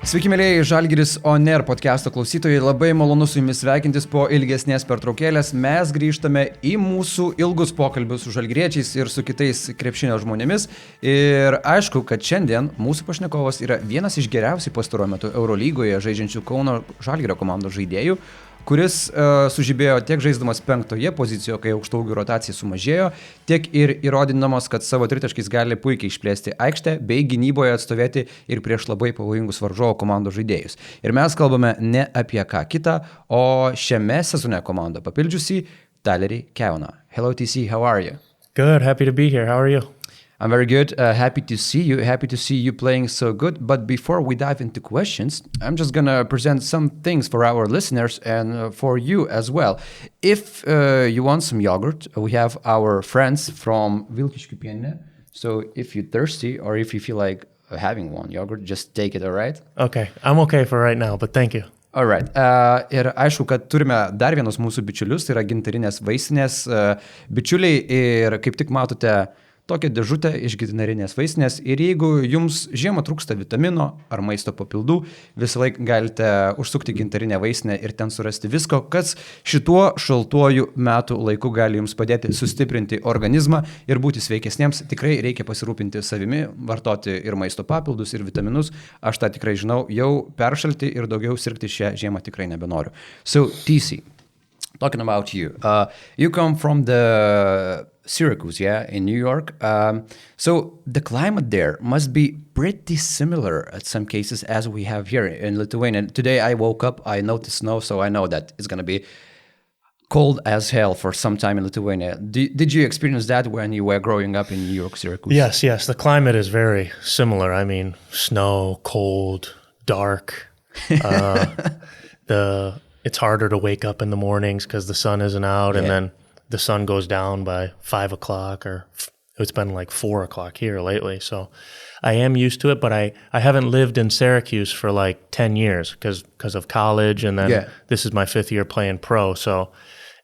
Sveiki, mėlyjei Žalgiris On Air podcast'o klausytojai, labai malonu su jumis sveikintis po ilgesnės pertraukėlės. Mes grįžtame į mūsų ilgus pokalbius su žalgiriečiais ir su kitais krepšinio žmonėmis. Ir aišku, kad šiandien mūsų pašnekovas yra vienas iš geriausiai pastaruoju metu Eurolygoje žaidžiančių Kauno Žalgirio komandos žaidėjų, kuris sužibėjo tiek žaisdamas 5-oje pozicijoje, kai aukštaūgių rotacija sumažėjo, tiek ir įrodydamas, kad savo tritaškiais gali puikiai išplėsti aikštę bei gynyboje atstovėti ir prieš labai pavojingus varžovo komandos žaidėjus. Ir mes kalbame ne apie ką kitą, o šiame sezone komandą papildžiusi Tylerį Kauną. Hello TC, how are you? Good, happy to be here. How are you? I'm very good. Happy to see you playing so good. But before we dive into questions, I'm just going to present some things for our listeners and for you as well. If you want some yogurt, we have our friends from Vilkiškių. So if you're thirsty or if you feel like having one yogurt, just take it, all right? Okay, I'm okay for right now, but thank you. All right. Ir aišku, kad turime dar vienus mūsų bičiulius, tai yra gintarinės vaistinės bičiuliai ir kaip tik matote tokią dėžutę iš gintarinės vaistinės ir jeigu jums žiemą trūksta vitamino ar maisto papildų, visą laiką galite užsukti gintarinę vaistinę ir ten surasti visko, kas šituo šaltuoju metų laiku gali jums padėti sustiprinti organizmą ir būti sveikesniems. Tikrai reikia pasirūpinti savimi, vartoti ir maisto papildus, ir vitaminus. Aš tą tikrai žinau, jau peršalti ir daugiau sirgti šią žiemą tikrai nebenoriu. So, TC, talking about you. You come from the Syracuse, in New York. So the climate there must be pretty similar at some cases as we have here in Lithuania. Today I woke up, I noticed snow, so I know that it's going to be cold as hell for some time in Lithuania. Did you experience that when you were growing up in New York, Syracuse? Yes. The climate is very similar. I mean, snow, cold, dark. It's harder to wake up in the mornings because the sun isn't out, and then the sun goes down by 5 o'clock, or it's been like 4 o'clock here lately. So I am used to it, but I haven't lived in Syracuse for like 10 years because of college, and then this is my 5th year playing pro. So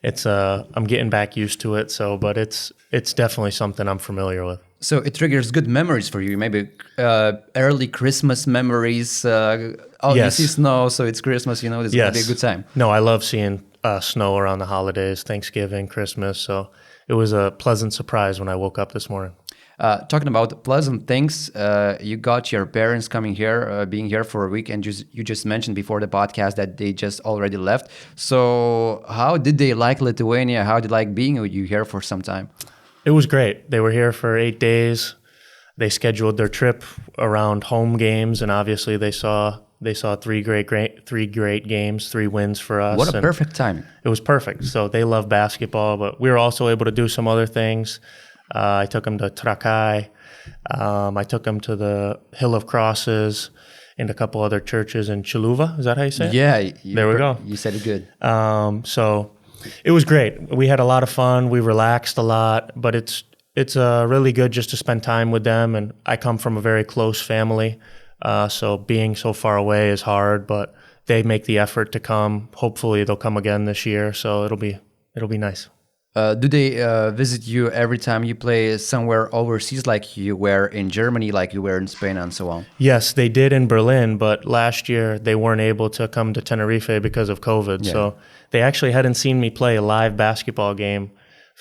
it's I'm getting back used to it. So, but it's definitely something I'm familiar with. So it triggers good memories for you, maybe early Christmas memories. You see snow, so it's Christmas, this is going to be a good time. No, I love seeing snow around the holidays, Thanksgiving, Christmas. So it was a pleasant surprise when I woke up this morning. Talking about pleasant things, you got your parents coming here, being here for a week, and you just mentioned before the podcast that they just already left. So how did they like Lithuania? How did they like being with you here for some time? It was great. They were here for 8 days. They scheduled their trip around home games, and obviously they saw 3 great games, 3 wins for us. What a perfect time. It was perfect. So they love basketball, but we were also able to do some other things. I took them to Trakai. I took them to the Hill of Crosses and a couple other churches in Šiluva. Is that how you say it? Yeah. There we go. You said it good. So it was great. We had a lot of fun. We relaxed a lot, but it's really good just to spend time with them. And I come from a very close family. So being so far away is hard, but they make the effort to come. Hopefully they'll come again this year, so it'll be nice. Do they visit you every time you play somewhere overseas, like you were in Germany, like you were in Spain, and so on? Yes, they did in Berlin, but last year they weren't able to come to Tenerifėje because of COVID. Yeah. So they actually hadn't seen me play a live basketball game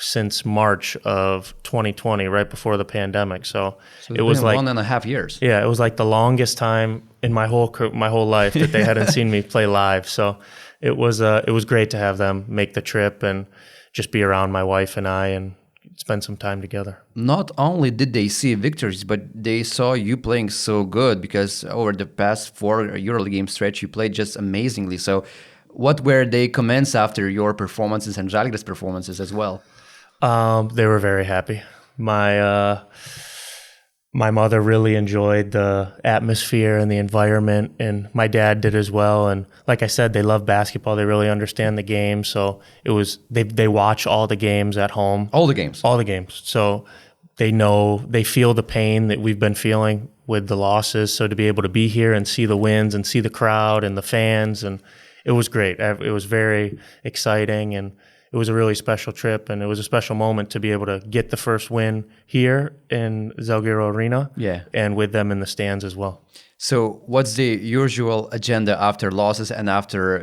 since March of 2020, right before the pandemic. So it was like 1.5 years. Yeah, it was like the longest time in my whole life that they hadn't seen me play live. So it was great to have them make the trip and just be around my wife and I and spend some time together. Not only did they see victories, but they saw you playing so good, because over the past 4 EuroLeague game stretch, you played just amazingly. So what were their comments after your performances and Žalgiris performances as well? They were very happy. My mother really enjoyed the atmosphere and the environment, and my dad did as well. And like I said, they love basketball. They really understand the game. So they watch all the games at home. All the games. So they feel the pain that we've been feeling with the losses. So to be able to be here and see the wins and see the crowd and the fans, and it was great. It was very exciting, and it was a really special trip, and it was a special moment to be able to get the first win here in Žalgirio Arena, and with them in the stands as well. So what's the usual agenda after losses and after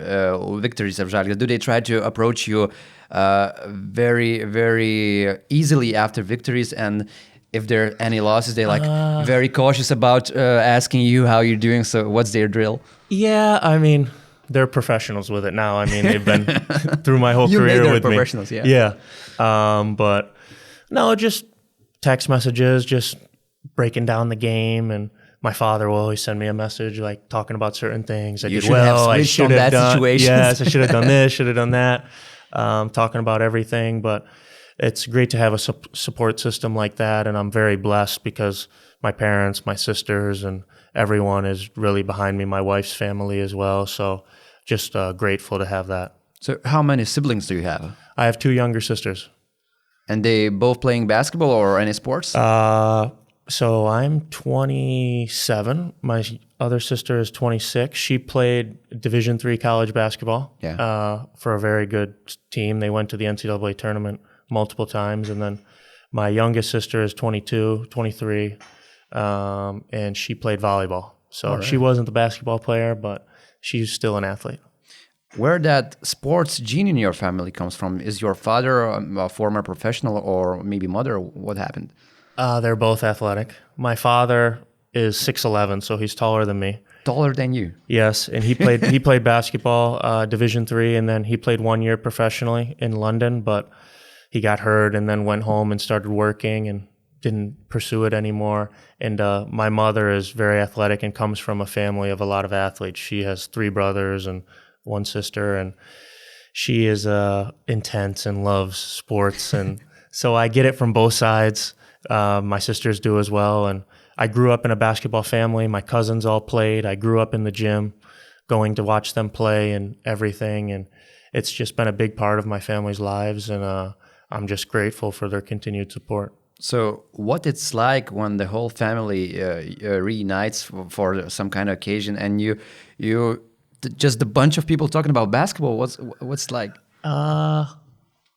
victories of Žalgiris? Do they try to approach you very, very easily after victories? And if there are any losses, they're like very cautious about asking you how you're doing. So what's their drill? Yeah, I mean, they're professionals with it now. I mean, they've been through my whole career with me. Professionals, yeah. Yeah. But no, just text messages, just breaking down the game. And my father will always send me a message like talking about certain things. I should have done situation. Yes, I should have done this, should have done that. Talking about everything. But it's great to have a support system like that. And I'm very blessed because my parents, my sisters, and everyone is really behind me. My wife's family as well. So just grateful to have that. So how many siblings do you have? I have 2 younger sisters. And they both playing basketball or any sports? So I'm 27. My other sister is 26. She played Division III college basketball for a very good team. They went to the NCAA tournament multiple times. And then my youngest sister is 22, 23, and she played volleyball. So she wasn't the basketball player, but she's still an athlete. Where that sports gene in your family comes from? Is your father a former professional or maybe mother? What happened? They're both athletic. My father is 6'11", so he's taller than me. Taller than you? Yes, and he played basketball, Division III, and then he played 1 year professionally in London, but he got hurt and then went home and started working and didn't pursue it anymore. And my mother is very athletic and comes from a family of a lot of athletes. She has 3 brothers and 1 sister, and she is intense and loves sports. And so I get it from both sides. My sisters do as well. And I grew up in a basketball family. My cousins all played. I grew up in the gym, going to watch them play and everything. And it's just been a big part of my family's lives. And I'm just grateful for their continued support. So what it's like when the whole family reunites for some kind of occasion and you just a bunch of people talking about basketball, what's like?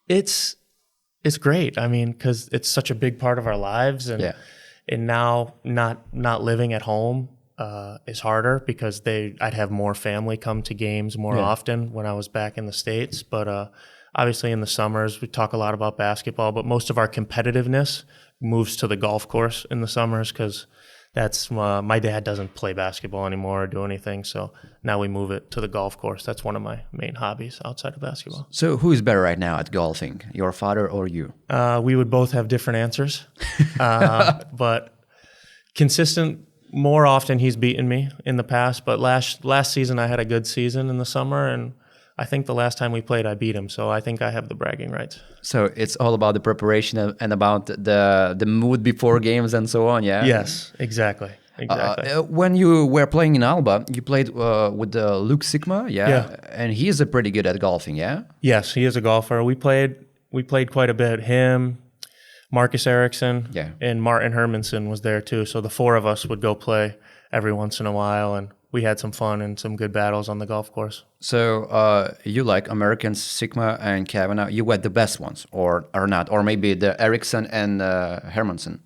It's great. I mean, because it's such a big part of our lives, and now not living at home is harder because I'd have more family come to games more often when I was back in the States. But obviously in the summers we talk a lot about basketball, but most of our competitiveness moves to the golf course in the summers because that's my dad doesn't play basketball anymore or do anything, so now we move it to the golf course. That's one of my main hobbies outside of basketball. So who is better right now at golfing, your father or you? We would both have different answers, but consistent. More often he's beaten me in the past, but last season I had a good season in the summer, and I think the last time we played I beat him, so I think I have the bragging rights. So it's all about the preparation and about the mood before games and so on, yeah? Yes, exactly. When you were playing in Alba, you played with Luke Sigma, yeah? And he is pretty good at golfing, yeah? Yes, he is a golfer. We played quite a bit. Him, Marcus Ericsson, and Martin Hermanson was there too. So the 4 of us would go play every once in a while, and we had some fun and some good battles on the golf course. So you like Americans, Sigma and Kavanagh, you were the best ones or not? Or maybe the Ericsson and Hermanson?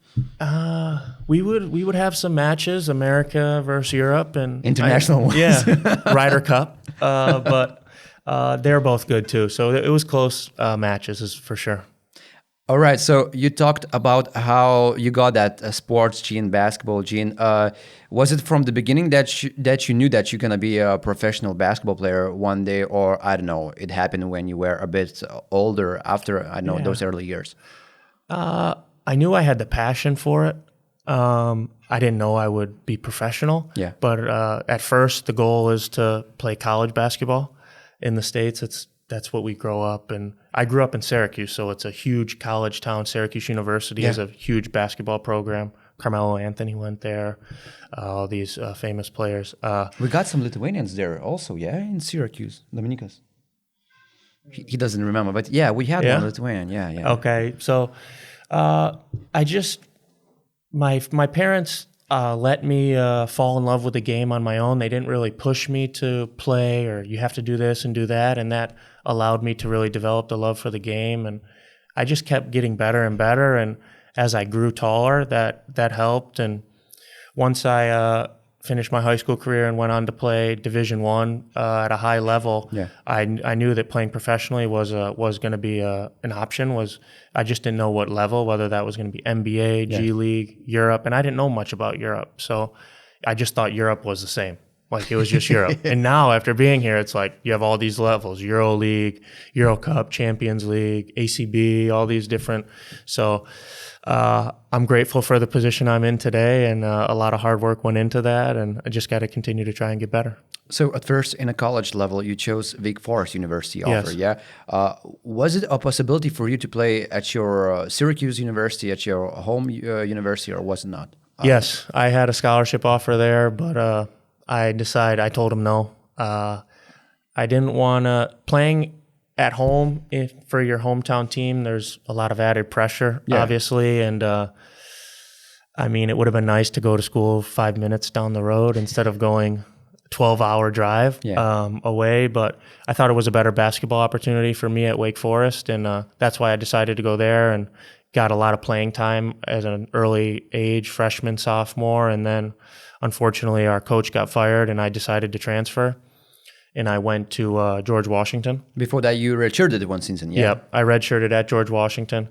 We would have some matches, America versus Europe. And international ones. Yeah, Ryder Cup. But they're both good too. So it was close matches for sure. All right, so you talked about how you got that sports gene, basketball gene. Was it from the beginning that you knew that you're going to be a professional basketball player one day, or I don't know, it happened when you were a bit older after, I know, those early years? I knew I had the passion for it. I didn't know I would be professional. Yeah. But at first, the goal is to play college basketball. In the States, that's what we grow up. And I grew up in Syracuse, so it's a huge college town. Syracuse University has a huge basketball program. Carmelo Anthony went there. All these famous players. We got some Lithuanians there also, in Syracuse, Dominikas. He doesn't remember, but we had one Lithuanian, Okay, so my parents let me fall in love with the game on my own. They didn't really push me to play or you have to do this and do that, and that allowed me to really develop the love for the game. And I just kept getting better and better, and as I grew taller, that helped. And once I finished my high school career and went on to play Division I at a high level, I knew that playing professionally was going to be an option. I just didn't know what level, whether that was going to be NBA, G League, Europe, and I didn't know much about Europe. So I just thought Europe was the same. Like it was just Europe. And now after being here, it's like you have all these levels: Euro League, Euro Cup, Champions League, ACB, all these different. So I'm grateful for the position I'm in today, and a lot of hard work went into that, and I just got to continue to try and get better. So at first, in a college level, you chose Wake Forest University offer, was it a possibility for you to play at your Syracuse University, at your home university, or was it not? Yes, I had a scholarship offer there, but I told him no. I didn't want to, playing at home for your hometown team, there's a lot of added pressure, obviously. And I mean, it would have been nice to go to school 5 minutes down the road instead of going 12-hour drive away. But I thought it was a better basketball opportunity for me at Wake Forest. And that's why I decided to go there and got a lot of playing time at an early age, freshman, sophomore. And then unfortunately, our coach got fired and I decided to transfer. And I went to George Washington. Before that, you redshirted one season, Yep, I redshirted at George Washington.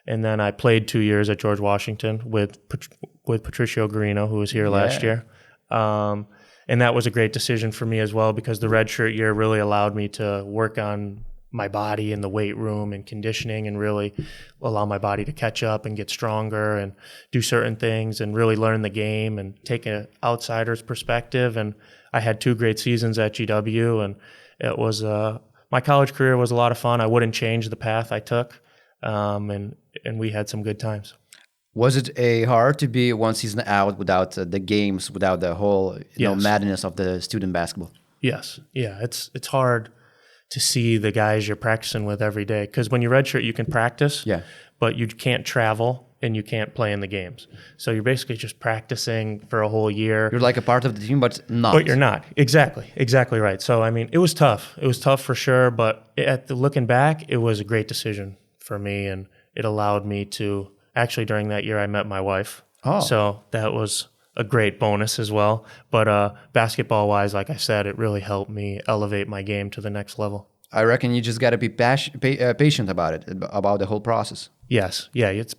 And then I played 2 years at George Washington with Patricio Garino, who was here last year. And that was a great decision for me as well, because the redshirt year really allowed me to work on my body in the weight room and conditioning, and really allow my body to catch up and get stronger and do certain things and really learn the game and take an outsider's perspective. And I had 2 great seasons at GW, and it was my college career was a lot of fun. I wouldn't change the path I took, and we had some good times. Was it hard to be one season out without the games, without the whole madness of the student basketball? Yes, it's hard to see the guys you're practicing with every day, because when you redshirt, you can practice, but you can't travel and you can't play in the games. So you're basically just practicing for a whole year. You're like a part of the team, but not. But you're not. Exactly right. So, I mean, it was tough. It was tough for sure, but looking back, it was a great decision for me, and it allowed me to, actually during that year, I met my wife. So that was a great bonus as well. But basketball-wise, like I said, it really helped me elevate my game to the next level. I reckon you just got to be patient about it, about the whole process. Yes,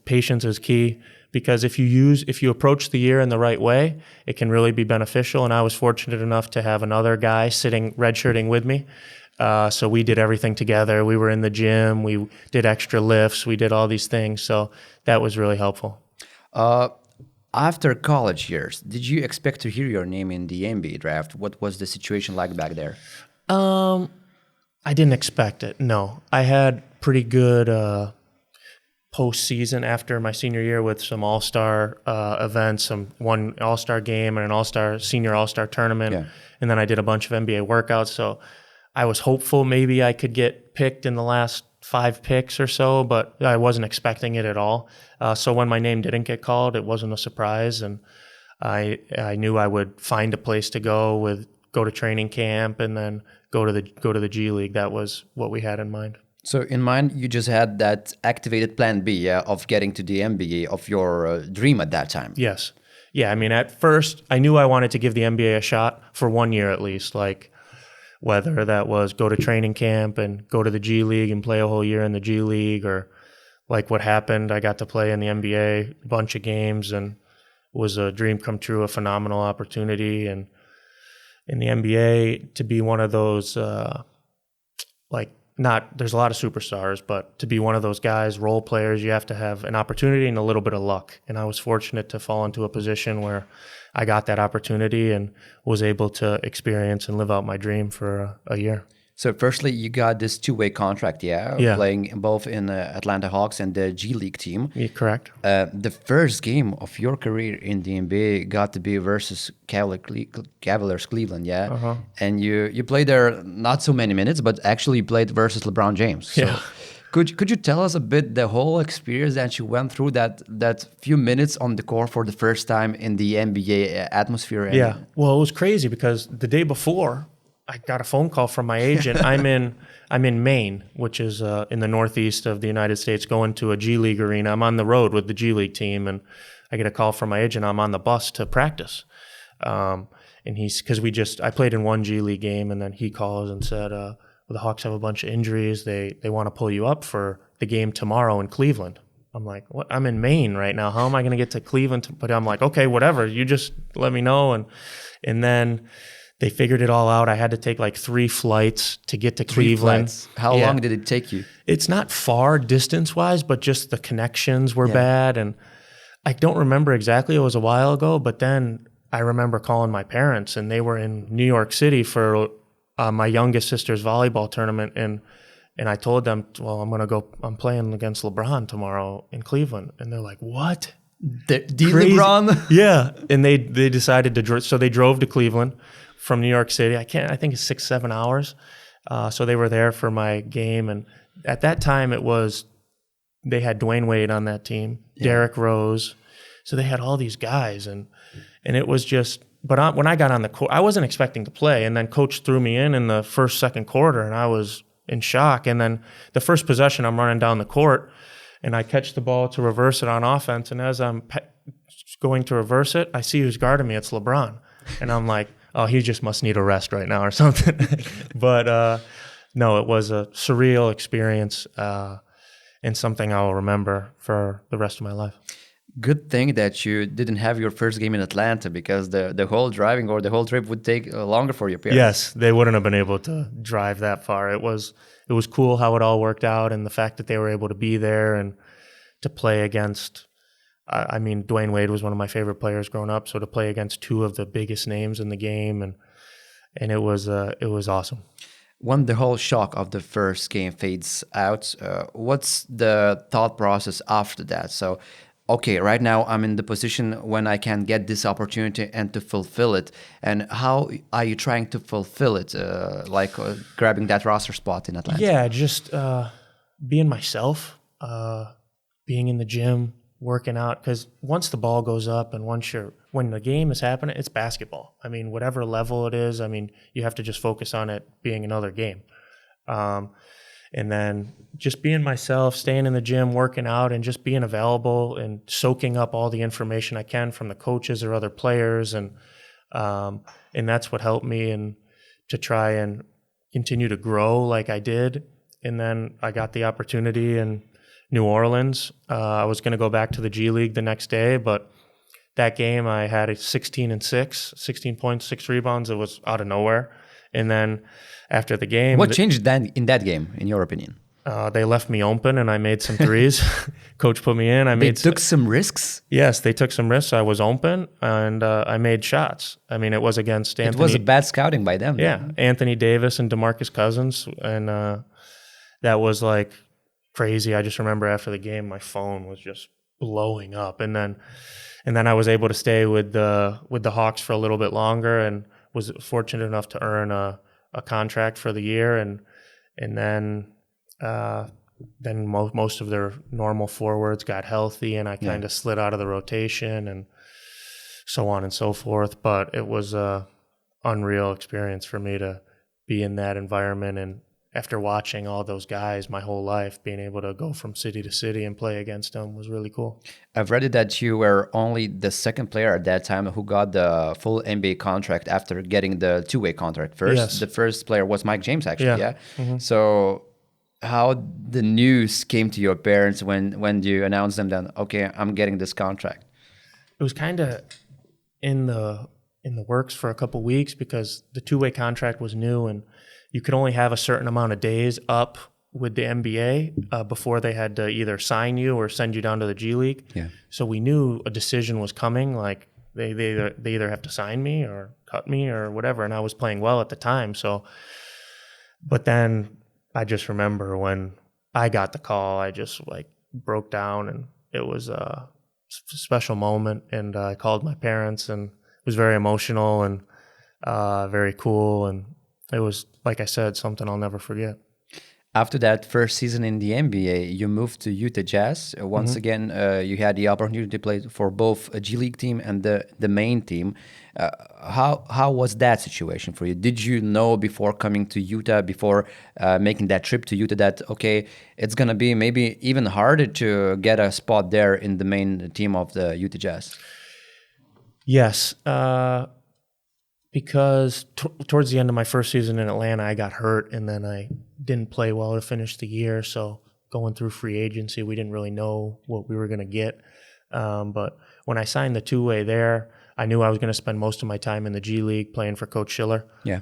patience is key, because if you approach the year in the right way, it can really be beneficial. And I was fortunate enough to have another guy sitting redshirting with me. So we did everything together. We were in the gym. We did extra lifts. We did all these things. So that was really helpful. After college years, did you expect to hear your name in the NBA draft? What was the situation like back there? I didn't expect it, no. I had pretty good postseason after my senior year with some all-star events, one all-star game and an senior all-star tournament. And then I did a bunch of NBA workouts. So I was hopeful maybe I could get picked in the last 5 picks or so, but I wasn't expecting it at all. So when my name didn't get called, it wasn't a surprise, and I knew I would find a place to go to training camp and then go to the G League. That was what we had in mind. So in mind, you just had that activated plan B, of getting to the NBA, of your dream at that time. Yes. Yeah, I mean, at first, I knew I wanted to give the NBA a shot for 1 year at least, like whether that was go to training camp and go to the G League and play a whole year in the G League, or like what happened, I got to play in the NBA a bunch of games, and it was a dream come true, a phenomenal opportunity. And in the NBA, to be one of those, there's a lot of superstars, but to be one of those guys, role players, you have to have an opportunity and a little bit of luck. And I was fortunate to fall into a position where I got that opportunity and was able to experience and live out my dream for a year. So firstly, you got this 2-way contract, playing both in the Atlanta Hawks and the G League team. Yeah, correct. The first game of your career in the NBA got to be versus Cavaliers Cleveland, And you played there not so many minutes, but actually played versus LeBron James. So could you tell us a bit the whole experience that you went through, that few minutes on the court for the first time in the NBA atmosphere? Well, it was crazy because the day before, I got a phone call from my agent. I'm in Maine, which is in the northeast of the United States, going to a G League arena. I'm on the road with the G League team, and I get a call from my agent. I'm on the bus to practice. and I played in one G League game, and then he calls and said, well, the Hawks have a bunch of injuries. They want to pull you up for the game tomorrow in Cleveland. I'm like, what? I'm in Maine right now. How am I going to get to Cleveland? But I'm like, okay, whatever. You just let me know. And then they figured it all out. I had to take like 3 flights to get to Cleveland. Flights. How long did it take you? It's not far distance-wise, but just the connections were bad. And I don't remember exactly. It was a while ago. But then I remember calling my parents, and they were in New York City for my youngest sister's volleyball tournament. And I told them, well, I'm playing against LeBron tomorrow in Cleveland. And they're like, what? The LeBron? Yeah. And they decided so they drove to Cleveland from New York City. I think it's 6-7 hours. So they were there for my game. And at that time they had Dwayne Wade on that team, Derrick Rose. So they had all these guys, and it was just, but when I got on the court, I wasn't expecting to play. And then coach threw me in the second quarter, and I was in shock. And then the first possession, I'm running down the court, and I catch the ball to reverse it on offense. And as I'm going to reverse it, I see who's guarding me. It's LeBron. And I'm like, oh, he just must need a rest right now or something. But no, it was a surreal experience and something I will remember for the rest of my life. Good thing that you didn't have your first game in Atlanta, because the whole driving or the whole trip would take longer for your parents. Yes, they wouldn't have been able to drive that far. It was cool how it all worked out, and the fact that they were able to be there and to play against. I mean, Dwayne Wade was one of my favorite players growing up, so to play against 2 of the biggest names in the game, and it was awesome. When the whole shock of the first game fades out, what's the thought process after that? So, okay, right now I'm in the position when I can get this opportunity and to fulfill it. And how are you trying to fulfill it? Grabbing that roster spot in Atlanta? Yeah, just being myself, being in the gym, working out. Because once the ball goes up and when the game is happening, it's basketball. I mean, whatever level it is, I mean, you have to just focus on it being another game. And then just being myself, staying in the gym, working out, and just being available and soaking up all the information I can from the coaches or other players. And that's what helped me and to try and continue to grow like I did. And then I got the opportunity in New Orleans. I was going to go back to the G League the next day, but that game I had a 16 points, 6 rebounds. It was out of nowhere. And then after the game... What changed then in that game, in your opinion? They left me open, and I made some threes. Coach put me in. They took some risks? Yes, they took some risks. I was open, and I made shots. I mean, it was against Anthony... It was a bad scouting by them. Yeah, Anthony Davis and DeMarcus Cousins, and that was like crazy. I just remember after the game, my phone was just blowing up. And then I was able to stay with the Hawks for a little bit longer, and was fortunate enough to earn a contract for the year, and then most of their normal forwards got healthy, and I kind of slid out of the rotation, and so on and so forth. But it was a unreal experience for me to be in that environment, and after watching all those guys my whole life, being able to go from city to city and play against them was really cool. I've read that you were only the second player at that time who got the full NBA contract after getting the two-way contract first. Yes. The first player was Mike James, actually. Yeah. Mm-hmm. So how the news came to your parents when you announced them that, okay, I'm getting this contract? It was kind of in the works for a couple weeks, because the two-way contract was new, and you could only have a certain amount of days up with the NBA before they had to either sign you or send you down to the G League. Yeah. So we knew a decision was coming, like they either have to sign me or cut me or whatever, and I was playing well at the time. So, but then I just remember when I got the call, I just like broke down, and it was a special moment, and I called my parents, and it was very emotional and very cool, and it was, like I said, something I'll never forget. After that first season in the NBA, you moved to Utah Jazz. Once again, you had the opportunity to play for both a G League team and the main team. How was that situation for you? Did you know before coming to Utah, before making that trip to Utah, that, okay, it's going to be maybe even harder to get a spot there in the main team of the Utah Jazz? Yes. Because towards the end of my first season in Atlanta, I got hurt, and then I didn't play well to finish the year. So going through free agency, we didn't really know what we were going to get. But when I signed the two-way there, I knew I was going to spend most of my time in the G League playing for Coach Schiller. Yeah.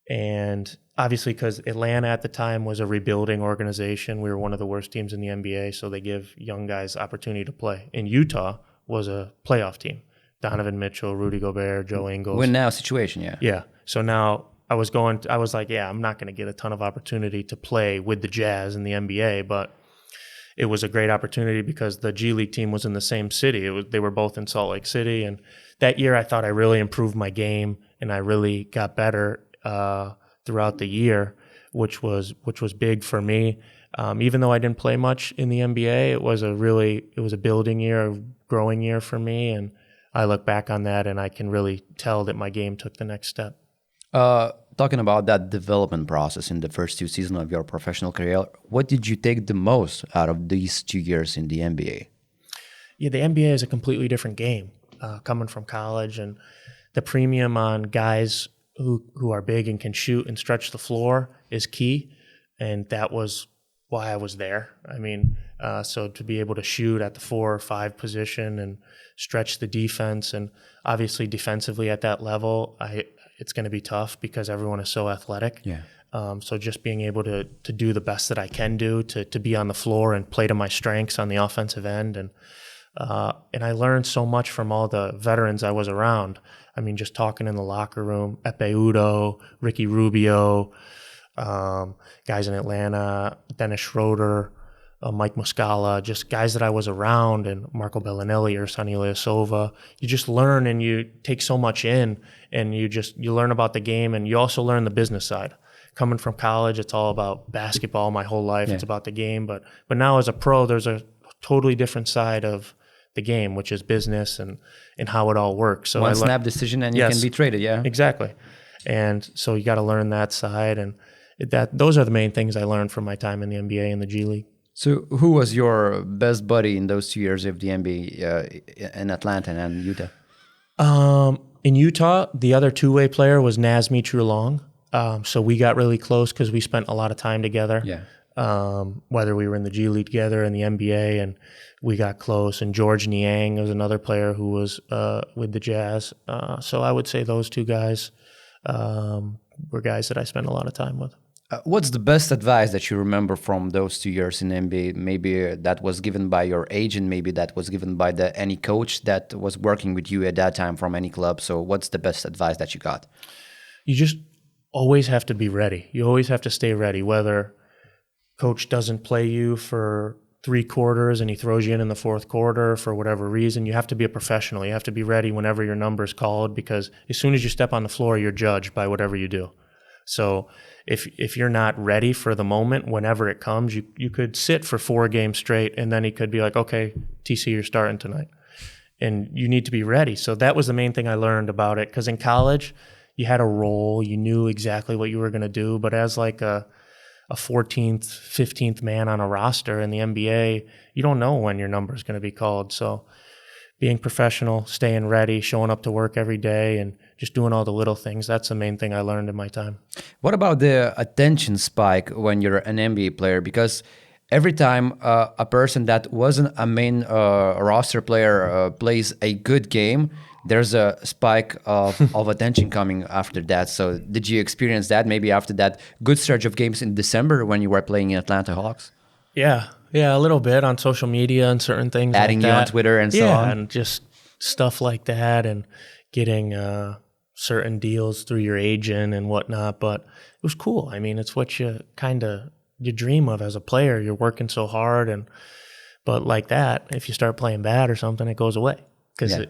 And obviously, because Atlanta at the time was a rebuilding organization, we were one of the worst teams in the NBA, so they give young guys opportunity to play. In Utah was a playoff team. Donovan Mitchell, Rudy Gobert, Joe Ingles. Win now situation, yeah. Yeah. So now I was like, yeah, I'm not going to get a ton of opportunity to play with the Jazz in the NBA, but it was a great opportunity because the G League team was in the same city. They were both in Salt Lake City. And that year I thought I really improved my game and I really got better throughout the year, which was big for me. Even though I didn't play much in the NBA, it was a building year, a growing year for me. And I look back on that and I can really tell that my game took the next step. Talking about that development process in the first 2 seasons of your professional career, what did you take the most out of these 2 years in the NBA? Yeah, the NBA is a completely different game coming from college, and the premium on guys who are big and can shoot and stretch the floor is key, and that was why I was there. I mean, so to be able to shoot at the 4 or 5 position and stretch the defense, and obviously defensively at that level, it's going to be tough because everyone is so athletic. Yeah. So just being able to do the best that I can do, to be on the floor and play to my strengths on the offensive end. And I learned so much from all the veterans I was around. I mean, just talking in the locker room, Epe Udo, Ricky Rubio, guys in Atlanta, Dennis Schroeder, Mike Muscala, just guys that I was around, and Marco Bellinelli or Sonny Ilyasova. You just learn and you take so much in, and you learn about the game, and you also learn the business side. Coming from college, it's all about basketball my whole life. Yeah. It's about the game, but now as a pro, there's a totally different side of the game, which is business and how it all works. So one snap decision and you can be traded. Yeah, exactly. And so you got to learn that side, and those are the main things I learned from my time in the NBA and the G League. So who was your best buddy in those 2 years of the NBA in Atlanta and Utah? In Utah, the other two-way player was Nazmi Trulong. So we got really close because we spent a lot of time together. Yeah. Whether we were in the G League together in the NBA, and we got close. And George Niang was another player who was with the Jazz. So I would say those 2 guys were guys that I spent a lot of time with. What's the best advice that you remember from those 2 years in NBA? Maybe that was given by your agent, maybe that was given by any coach that was working with you at that time from any club. So what's the best advice that you got? You just always have to be ready. You always have to stay ready, whether coach doesn't play you for 3 quarters and he throws you in the 4th quarter for whatever reason. You have to be a professional. You have to be ready whenever your number is called, because as soon as you step on the floor, you're judged by whatever you do. So if you're not ready for the moment, whenever it comes, you could sit for 4 games straight, and then he could be like, okay, TC, you're starting tonight. And you need to be ready. So that was the main thing I learned about it, because in college, you had a role, you knew exactly what you were going to do, but as like a 14th, 15th man on a roster in the NBA, you don't know when your number is going to be called. So being professional, staying ready, showing up to work every day, and just doing all the little things. That's the main thing I learned in my time. What about the attention spike when you're an NBA player? Because every time a person that wasn't a main roster player plays a good game, there's a spike of attention coming after that. So did you experience that maybe after that good surge of games in December when you were playing in Atlanta Hawks? Yeah, a little bit on social media and certain things. Adding like you that. on Twitter and so on. Yeah, and just stuff like that, and getting certain deals through your agent and whatnot. But it was cool. I mean, it's what you dream of as a player. You're working so hard, but like that, if you start playing bad or something, it goes away. Because,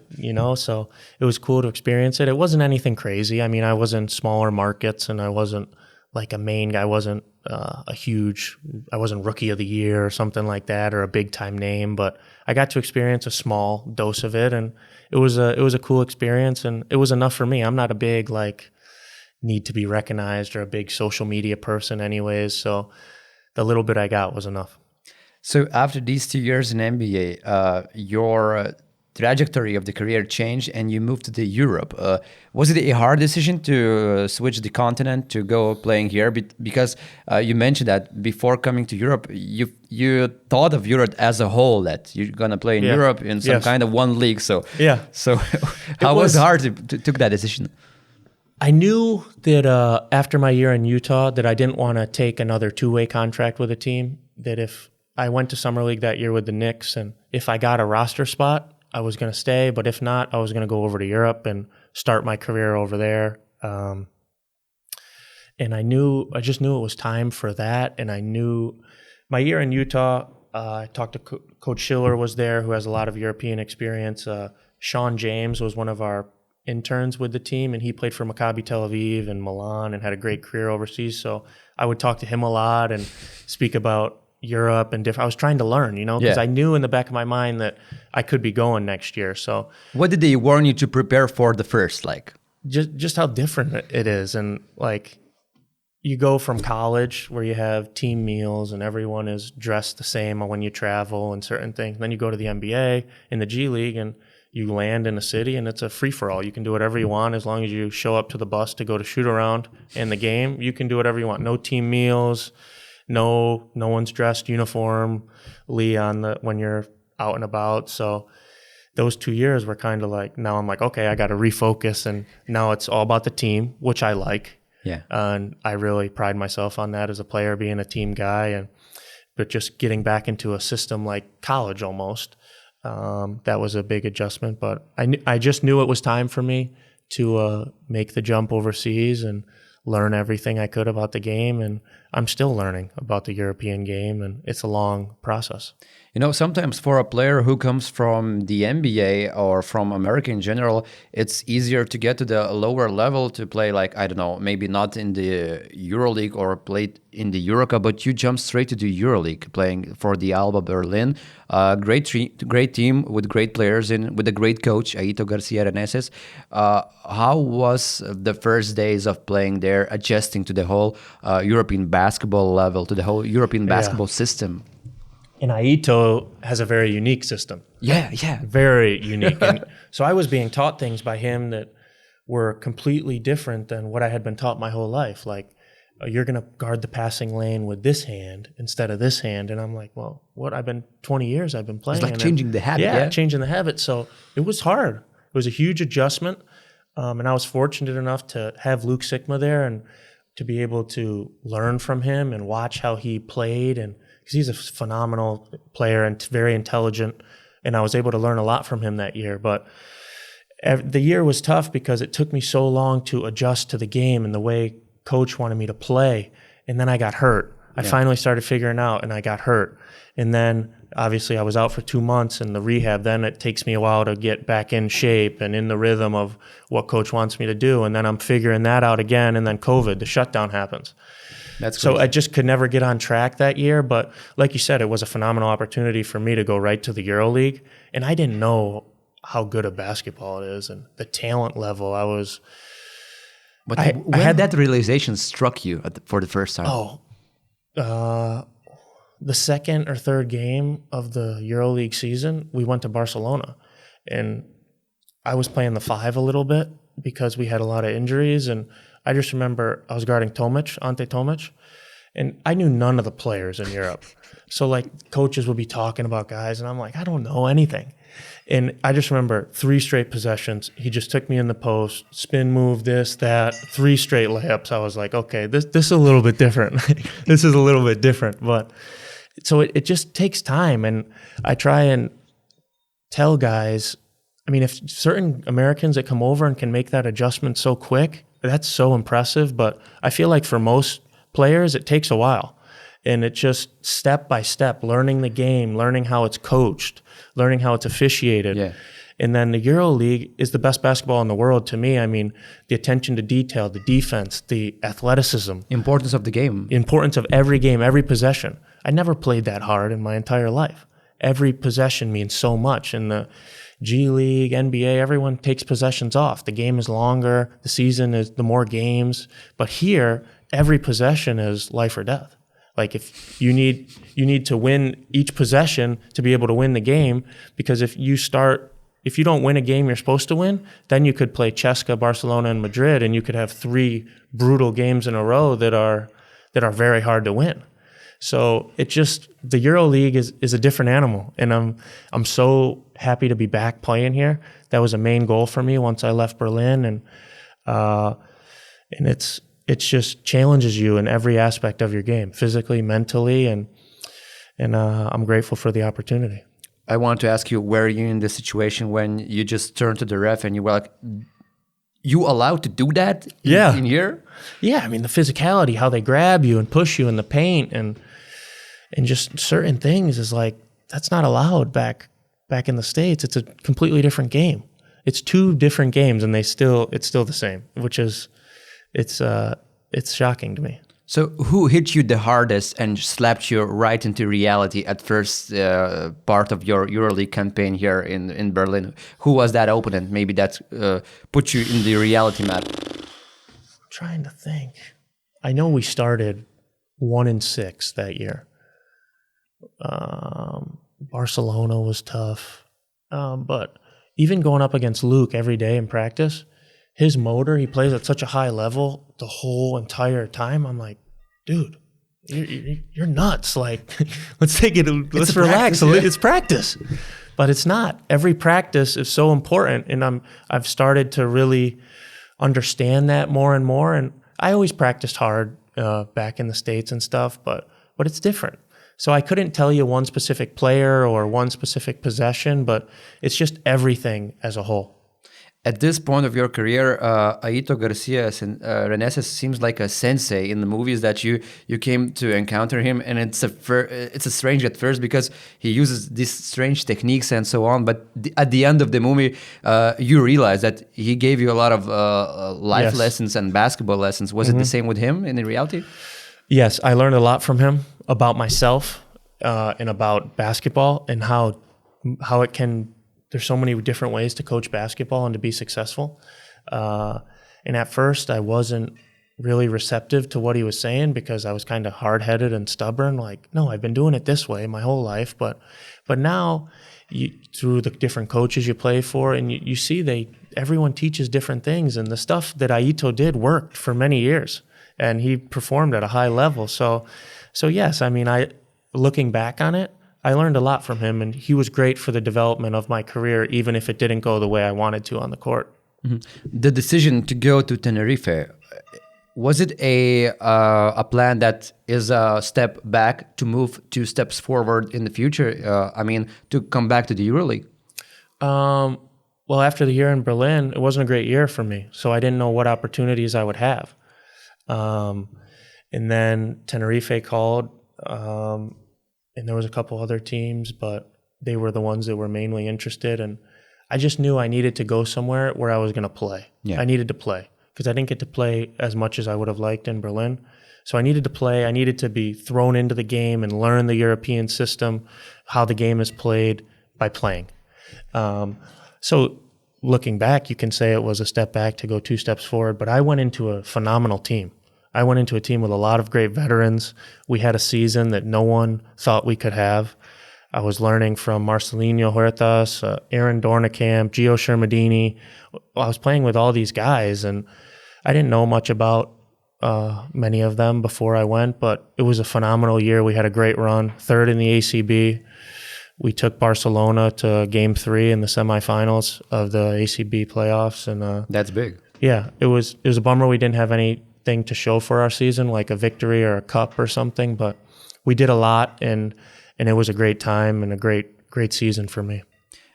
so it was cool to experience it. It wasn't anything crazy. I mean, I was in smaller markets, and I wasn't like a main guy. I wasn't I wasn't rookie of the year or something like that, or a big time name, but I got to experience a small dose of it, and it was a cool experience, and it was enough for me. I'm not a big need to be recognized or a big social media person anyways, so the little bit I got was enough. So after these 2 years in NBA, your trajectory of the career changed and you moved to the Europe. Was it a hard decision to switch the continent to go playing here? Because you mentioned that before coming to Europe, you thought of Europe as a whole, that you're gonna play in Europe in some kind of one league. So how was it hard to took that decision? I knew that after my year in Utah that I didn't want to take another two-way contract with a team. That if I went to Summer League that year with the Knicks, and if I got a roster spot, I was going to stay. But if not, I was going to go over to Europe and start my career over there. And I just knew it was time for that. And I knew my year in Utah, I talked to Coach Schiller was there, who has a lot of European experience. Sean James was one of our interns with the team, and he played for Maccabi Tel Aviv and Milan and had a great career overseas. So I would talk to him a lot and speak about Europe and different. I was trying to learn, because I knew in the back of my mind that I could be going next year. So what did they warn you to prepare for the first, like? Just how different it is. And like, you go from college where you have team meals and everyone is dressed the same when you travel and certain things. Then you go to the NBA in the G League and you land in a city and it's a free-for-all. You can do whatever you want as long as you show up to the bus to go to shoot around in the game. You can do whatever you want. No team meals. No one's dressed uniformly when you're out and about. So those 2 years were kind of like, now I'm like, okay, I got to refocus, and now it's all about the team, which I like. Yeah. And I really pride myself on that as a player, being a team guy, but just getting back into a system like college almost. That was a big adjustment, but I just knew it was time for me to make the jump overseas and learn everything I could about the game. And I'm still learning about the European game, and it's a long process. Sometimes for a player who comes from the NBA or from America in general, it's easier to get to the lower level to play, like, I don't know, maybe not in the EuroLeague or play in the Eurocup, but you jump straight to the EuroLeague playing for the Alba Berlin. Great team with great players with a great coach, A.G.Renesesą. How was the first days of playing there, adjusting to the whole European basketball level, to the whole European basketball system? And Aito has a very unique system. Yeah. Very unique. And so I was being taught things by him that were completely different than what I had been taught my whole life. Like, you're going to guard the passing lane with this hand instead of this hand. And I'm like, well, 20 years I've been playing. It's like changing the habit. Yeah, changing the habit. So it was hard. It was a huge adjustment. And I was fortunate enough to have Luke Sikma there and to be able to learn from him and watch how he played, and because he's a phenomenal player and very intelligent, and I was able to learn a lot from him that year. But the year was tough because it took me so long to adjust to the game and the way coach wanted me to play, and then I got hurt. I finally started figuring out, and I got hurt. And then obviously I was out for 2 months in the rehab. Then it takes me a while to get back in shape and in the rhythm of what coach wants me to do. And then I'm figuring that out again. And then COVID, the shutdown happens. So I just could never get on track that year. But like you said, it was a phenomenal opportunity for me to go right to the EuroLeague. And I didn't know how good a basketball it is and the talent level. But when had that realization struck you for the first time? The second or third game of the EuroLeague season, we went to Barcelona, and I was playing the 5 a little bit because we had a lot of injuries. And I just remember I was guarding Ante Tomic, and I knew none of the players in Europe. So like coaches would be talking about guys, and I'm like, I don't know anything. And I just remember 3 straight possessions. He just took me in the post, spin move, this, that, 3 straight layups. I was like, okay, this is a little bit different. This is a little bit different. But so it just takes time. And I try and tell guys, I mean, if certain Americans that come over and can make that adjustment so quick, that's so impressive. But I feel like for most players, it takes a while. And it's just step by step, learning the game, learning how it's coached, learning how it's officiated. Yeah. And then the EuroLeague is the best basketball in the world to me. I mean, the attention to detail, the defense, the athleticism. Importance of the game. Importance of every game, every possession. I never played that hard in my entire life. Every possession means so much. In the G League, NBA, everyone takes possessions off. The game is longer. The season is the more games. But here, every possession is life or death. Like if you need to win each possession to be able to win the game, because if if you don't win a game you're supposed to win, then you could play Cesca, Barcelona, and Madrid, and you could have 3 brutal games in a row that are very hard to win. So it just, the EuroLeague is a different animal, and I'm so happy to be back playing here. That was a main goal for me once I left Berlin, and it's just challenges you in every aspect of your game, physically, mentally, and I'm grateful for the opportunity. I want to ask you, were you in the situation when you just turned to the ref and you were like, you allowed to do that in here? Yeah, I mean, the physicality, how they grab you and push you in the paint and just certain things is like, that's not allowed back in the States. It's a completely different game. It's 2 different games and it's still the same, which is, it's shocking to me. So who hit you the hardest and slapped you right into reality at first part of your EuroLeague campaign here in Berlin? Who was that opponent? Maybe that put you in the reality map. I'm trying to think. I know we started 1-6 that year. Barcelona was tough. But even going up against Luke every day in practice, his motor, he plays at such a high level the whole entire time. I'm like, dude, you're nuts. Like, let's take it, let's relax. It's practice. But it's not. Every practice is so important. And I've started to really understand that more and more. And I always practiced hard back in the States and stuff, but it's different. So I couldn't tell you one specific player or one specific possession, but it's just everything as a whole. At this point of your career, A.G.Renesesą seems like a sensei in the movies that you came to encounter him, and it's a strange at first because he uses these strange techniques and so on. But at the end of the movie, you realize that he gave you a lot of life lessons and basketball lessons. Was it the same with him in reality? Yes, I learned a lot from him about myself and about basketball and how it can. There's so many different ways to coach basketball and to be successful. And at first, I wasn't really receptive to what he was saying because I was kind of hard-headed and stubborn. Like, no, I've been doing it this way my whole life. But now, through the different coaches you play for, and you see everyone teaches different things. And the stuff that Aito did worked for many years. And he performed at a high level. So yes, I mean, looking back on it, I learned a lot from him, and he was great for the development of my career, even if it didn't go the way I wanted to on the court. Mm-hmm. The decision to go to Tenerife, was it a plan that is a step back to move 2 steps forward in the future? I mean, to come back to the EuroLeague? Well, after the year in Berlin, it wasn't a great year for me, so I didn't know what opportunities I would have. And then Tenerife called, and there was a couple other teams, but they were the ones that were mainly interested. And I just knew I needed to go somewhere where I was going to play. Yeah. I needed to play because I didn't get to play as much as I would have liked in Berlin. So I needed to play. I needed to be thrown into the game and learn the European system, how the game is played by playing. So looking back, you can say it was a step back to go 2 steps forward, but I went into a phenomenal team. I went into a team with a lot of great veterans. We had a season that no one thought we could have. I was learning from Marcelinho Huertas, Aaron Dornekamp, Gio Shermadini. I was playing with all these guys, and I didn't know much about many of them before I went, but it was a phenomenal year. We had a great run, 3rd in the ACB. We took Barcelona to Game 3 in the semifinals of the ACB playoffs, and that's big. Yeah, it was a bummer we didn't have anything to show for our season, like a victory or a cup or something, but we did a lot, and it was a great time and a great season for me.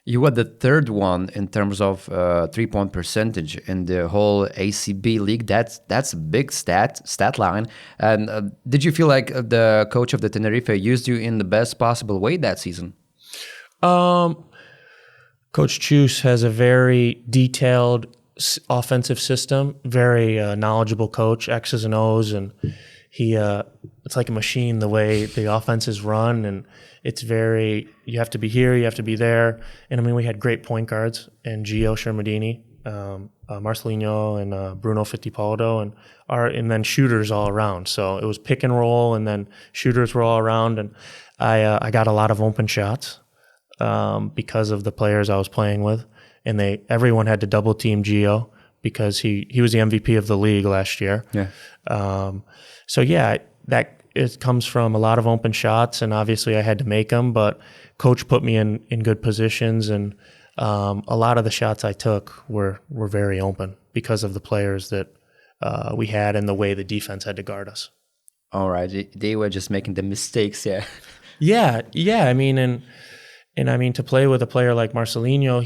You were the 3rd one in terms of 3-point percentage in the whole ACB league. That's a big stat line. And did you feel like the coach of the Tenerife used you in the best possible way that season? Coach Chus has a very detailed offensive system, very knowledgeable coach, X's and O's, and he it's like a machine the way the offense is run, and it's very, you have to be here, you have to be there. And I mean, we had great point guards, and Gio Shermadini, Marcelinho, and Bruno Fittipaldo, and then shooters all around. So it was pick and roll, and then shooters were all around, and I got a lot of open shots because of the players I was playing with. and everyone had to double team Gio because he was the MVP of the league last year. Yeah. It comes from a lot of open shots, and obviously I had to make them, but coach put me in good positions, and a lot of the shots I took were very open because of the players that we had and the way the defense had to guard us. All right, they were just making the mistakes, yeah. Yeah. I mean, to play with a player like Marcelinho,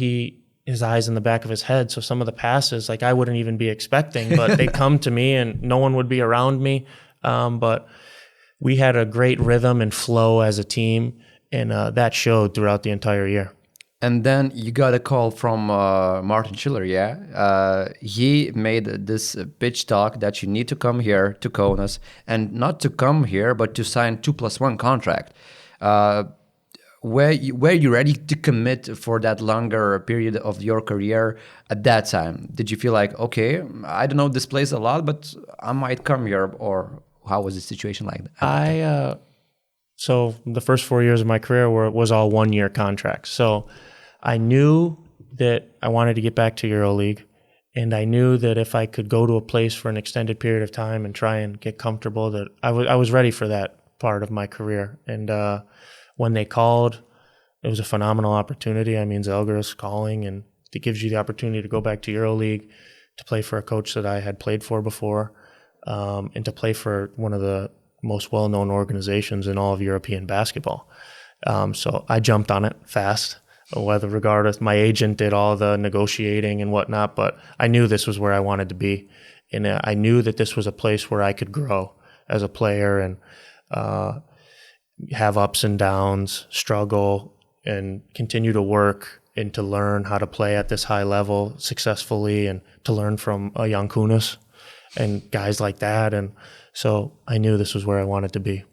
his eyes in the back of his head. So some of the passes, like I wouldn't even be expecting, but they come to me and no one would be around me. But we had a great rhythm and flow as a team, and that showed throughout the entire year. And then you got a call from M.Schillerio, yeah? He made this pitch talk that you need to come here to Kaunas, and not to come here, but to sign 2+1 contract. Were you ready to commit for that longer period of your career at that time? Did you feel like, okay, I don't know this place a lot, but I might come here, or how was the situation like that? So the first 4 years of my career was all 1-year contracts. So I knew that I wanted to get back to EuroLeague, and I knew that if I could go to a place for an extended period of time and try and get comfortable, that I was ready for that part of my career. And when they called, it was a phenomenal opportunity. I mean, Žalgiris calling, and it gives you the opportunity to go back to EuroLeague, to play for a coach that I had played for before, and to play for one of the most well-known organizations in all of European basketball. So I jumped on it fast. Regardless, my agent did all the negotiating and whatnot, but I knew this was where I wanted to be. And I knew that this was a place where I could grow as a player and have ups and downs, struggle, and continue to work and to learn how to play at this high level successfully, and to learn from a young Kunis and guys like that. And so I knew this was where I wanted to be.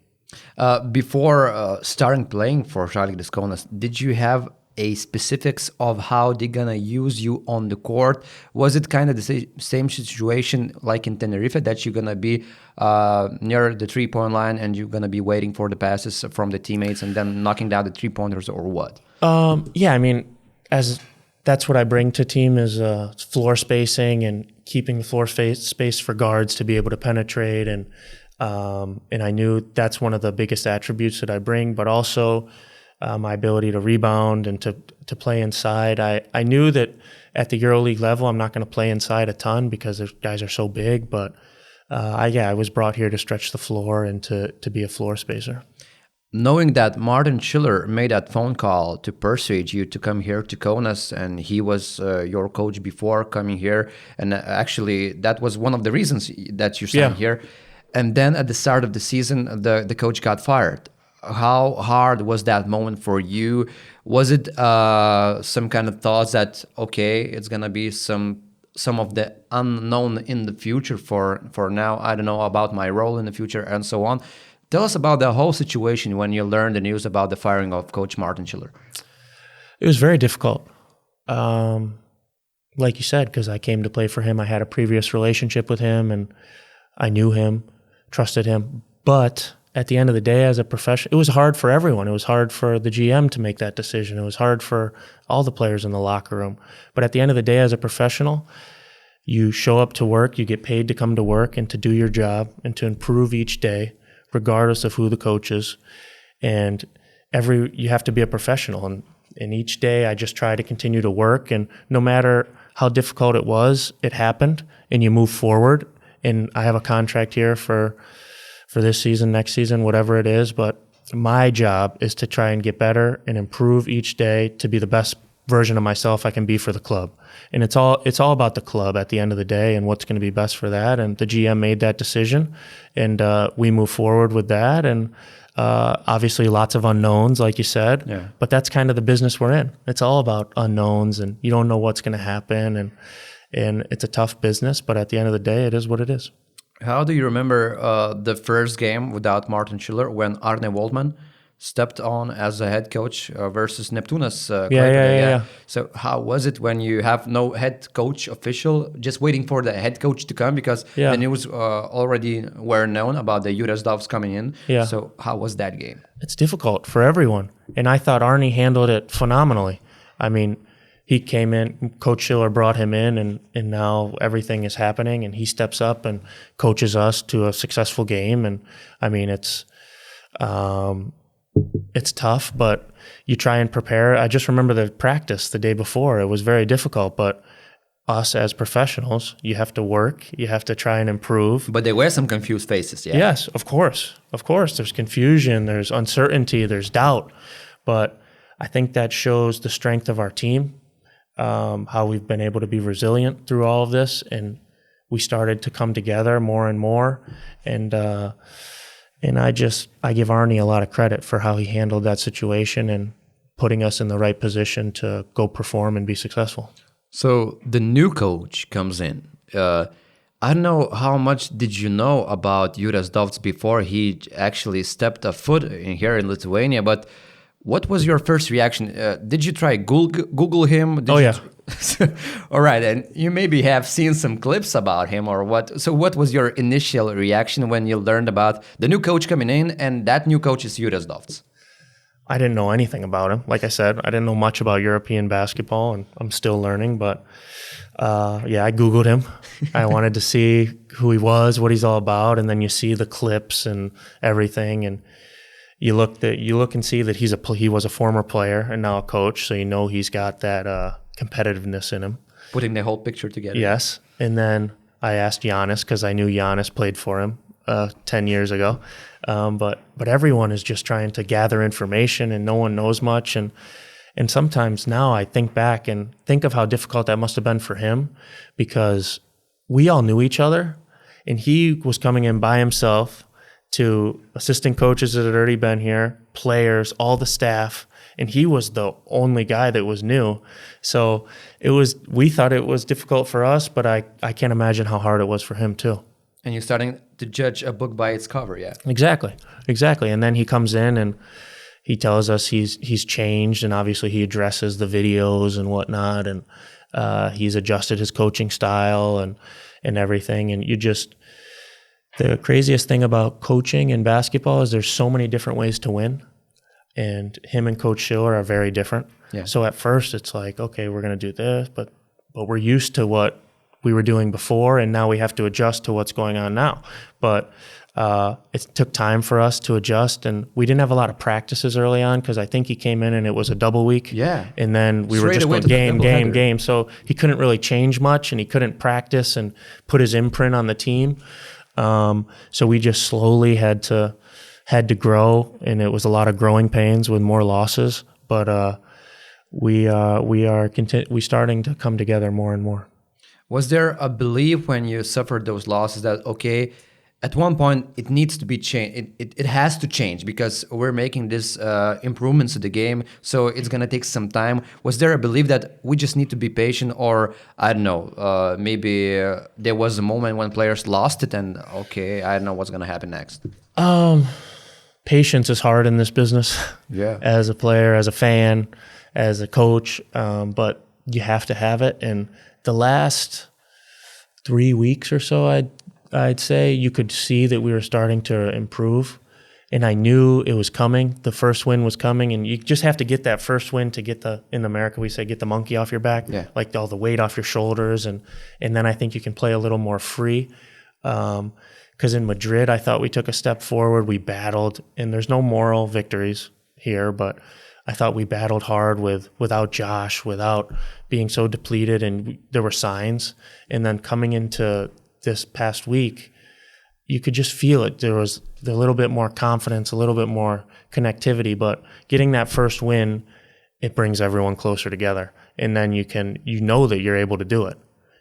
Before starting playing for Žalgiris Kaunas, did you have a specifics of how they're gonna use you on the court? Was it kind of the same situation like in Tenerifėje, that you're gonna be near the 3-point line and you're gonna be waiting for the passes from the teammates and then knocking down the 3-pointers, or what? Yeah, I mean, that's what I bring to team is floor spacing and keeping the floor space for guards to be able to penetrate, and I knew that's one of the biggest attributes that I bring, but also my ability to rebound and to play inside. I knew that at the EuroLeague level, I'm not going to play inside a ton because the guys are so big, but I was brought here to stretch the floor and to be a floor spacer. Knowing that M.Schillerio made that phone call to persuade you to come here to Kaunas, and he was your coach before coming here, and actually that was one of the reasons that you signed here. And then at the start of the season, the coach got fired. How hard was that moment for you? Was it some kind of thoughts that, okay, it's gonna be some of the unknown in the future for now, I don't know about my role in the future and so on? Tell us about the whole situation when you learned the news about the firing of Coach M.Schillerio. It was very difficult. Like you said, because I came to play for him. I had a previous relationship with him, and I knew him, trusted him. But at the end of the day, as a professional, it was hard for everyone. It was hard for the GM to make that decision. It was hard for all the players in the locker room. But at the end of the day, as a professional, you show up to work, you get paid to come to work and to do your job and to improve each day, regardless of who the coach is. And you have to be a professional. And each day I just try to continue to work. And no matter how difficult it was, it happened, and you move forward. And I have a contract here for this season, next season, whatever it is. But my job is to try and get better and improve each day to be the best version of myself I can be for the club. And it's all about the club at the end of the day and what's going to be best for that. And the GM made that decision, and we move forward with that. And obviously lots of unknowns, like you said, but that's kind of the business we're in. It's all about unknowns, and you don't know what's going to happen, and it's a tough business, but at the end of the day, it is what it is. How do you remember the first game without M.Schillerio when Arne Waldman stepped on as a head coach versus Neptūnas? Yeah. So how was it when you have no head coach official, just waiting for the head coach to come, because the news already were known about the Juresdovs coming in. Yeah. So how was that game? It's difficult for everyone, and I thought Arne handled it phenomenally. I mean, he came in, Coach Schiller brought him in, and now everything is happening, and he steps up and coaches us to a successful game. And I mean, it's tough, but you try and prepare. I just remember the practice the day before. It was very difficult, but us as professionals, you have to work, you have to try and improve. But there were some confused faces, yeah? Yes, of course. Of course, there's confusion, there's uncertainty, there's doubt. But I think that shows the strength of our team, how we've been able to be resilient through all of this. And we started to come together more and more. And I give Arnie a lot of credit for how he handled that situation and putting us in the right position to go perform and be successful. So the new coach comes in. I don't know how much did you know about Rytis Kazlauskas before he actually stepped a foot in here in Lithuania, but what was your first reaction? Did you try Google him? Yeah. All right, and you maybe have seen some clips about him or what. So what was your initial reaction when you learned about the new coach coming in and that new coach is Rytis Kazlauskas? I didn't know anything about him. Like I said, I didn't know much about European basketball, and I'm still learning. But I Googled him. I wanted to see who he was, what he's all about, and then you see the clips and everything, and you look and see that he was a former player and now a coach, so you know he's got that competitiveness in him. Putting the whole picture together. Yes, and then I asked Giannis because I knew Giannis played for him 10 years ago. But everyone is just trying to gather information and no one knows much. And sometimes now I think back and think of how difficult that must have been for him because we all knew each other and he was coming in by himself to assistant coaches that had already been here, players, all the staff, and he was the only guy that was new. So we thought it was difficult for us, but I can't imagine how hard it was for him too. And you're starting to judge a book by its cover, yeah? Exactly. And then he comes in and he tells us he's changed, and obviously he addresses the videos and whatnot, and he's adjusted his coaching style and everything. And the craziest thing about coaching in basketball is there's so many different ways to win, and him and Coach Schiller are very different. Yeah. So at first it's like, okay, we're going to do this, but we're used to what we were doing before, and now we have to adjust to what's going on now. But it took time for us to adjust, and we didn't have a lot of practices early on because I think he came in and it was a double week. Yeah. And then we were just going game. So he couldn't really change much, and he couldn't practice and put his imprint on the team. So we just slowly had to grow, and it was a lot of growing pains with more losses. But we starting to come together more and more. Was there a belief when you suffered those losses that, okay, at one point it needs to be changed, it has to change because we're making this improvements to the game, so it's going to take some time? Was there a belief that we just need to be patient, or, I don't know, maybe there was a moment when players lost it and, okay, I don't know what's going to happen next? Patience is hard in this business. Yeah. As a player, as a fan, as a coach, but you have to have it. And the last 3 weeks or so, I'd say you could see that we were starting to improve, and I knew it was coming. The first win was coming, and you just have to get that first win to get in America we say, get the monkey off your back, like all the weight off your shoulders, and then I think you can play a little more free. Because in Madrid, I thought we took a step forward. We battled, and there's no moral victories here, but I thought we battled hard without Josh, without being so depleted, and there were signs. And then coming into this past week, you could just feel it. There was a little bit more confidence, a little bit more connectivity, but getting that first win, it brings everyone closer together. And then you know that you're able to do it.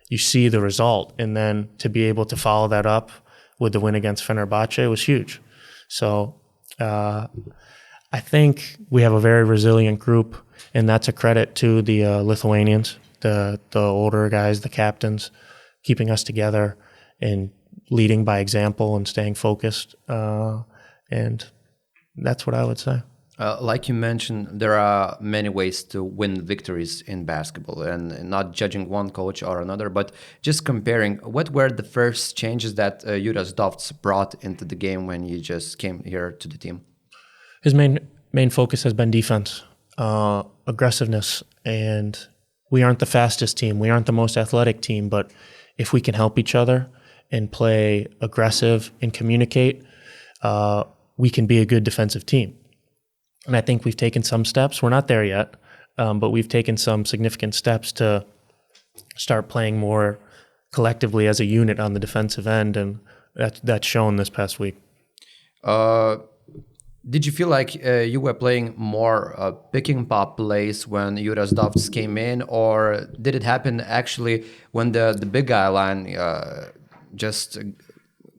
You see the result, and then to be able to follow that up with the win against Fenerbahce was huge. So I think we have a very resilient group, and that's a credit to the Lithuanians, the older guys, the captains, keeping us together and leading by example and staying focused. And that's what I would say. Like you mentioned, there are many ways to win victories in basketball, and not judging one coach or another, but just comparing. What were the first changes that Rytis Kazlauskas brought into the game when you just came here to the team? His main focus has been defense, aggressiveness, and we aren't the fastest team, we aren't the most athletic team, but if we can help each other and play aggressive and communicate, we can be a good defensive team. And I think we've taken some steps. We're not there yet, but we've taken some significant steps to start playing more collectively as a unit on the defensive end, and that's shown this past week. Did you feel like you were playing more picking pop plays when Juras came in, or did it happen actually when the big guy line just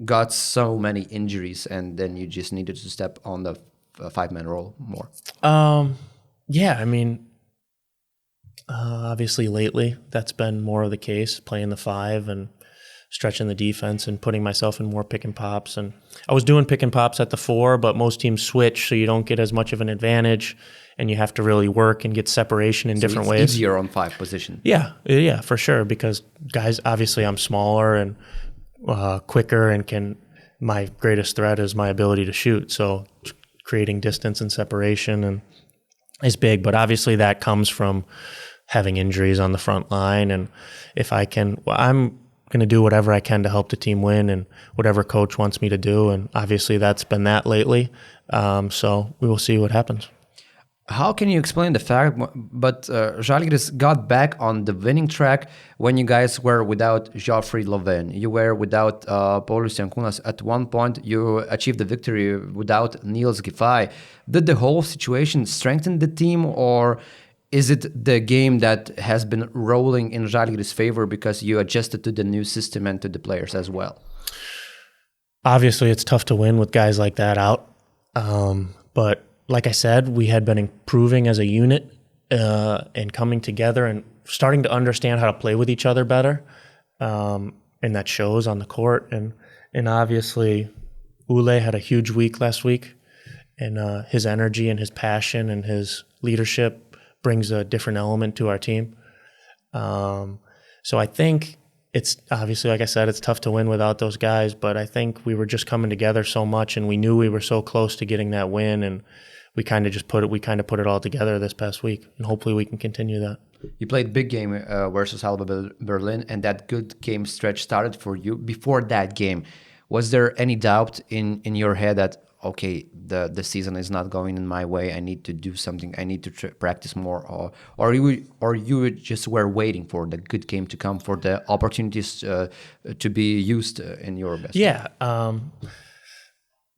got so many injuries and then you just needed to step on the five-man role more? Yeah, I mean, obviously lately that's been more of the case, playing the five and stretching the defense and putting myself in more pick and pops. And I was doing pick and pops at the four, but most teams switch, so you don't get as much of an advantage, and you have to really work and get separation in different ways. It's easier on five position. Yeah, for sure, because guys, obviously I'm smaller and quicker, and my greatest threat is my ability to shoot. So creating distance and separation and is big, but obviously that comes from having injuries on the front line. And if I can, I'm going to do whatever I can to help the team win and whatever coach wants me to do. And obviously that's been that lately. So we will see what happens. How can you explain the fact, but Žalgiris got back on the winning track when you guys were without Geoffrey Lovin? You were without Paulius Jankūnas. At one point, you achieved the victory without Niels Giffey. Did the whole situation strengthen the team, or is it the game that has been rolling in Žalgiris' favor because you adjusted to the new system and to the players as well? Obviously, it's tough to win with guys like that out, but like I said, we had been improving as a unit and coming together and starting to understand how to play with each other better. And that shows on the court. And obviously, Ule had a huge week last week. And his energy and his passion and his leadership brings a different element to our team. So I think it's obviously, like I said, it's tough to win without those guys. But I think we were just coming together so much, and we knew we were so close to getting that win. And we kind of put it all together this past week, and hopefully we can continue that. You played big game versus Alba Berlin, and that good game stretch started for you. Before that game, was there any doubt in your head that, okay, the season is not going in my way, I need to do something, I need to practice more, or you just were waiting for the good game to come, for the opportunities to be used in your best? Yeah,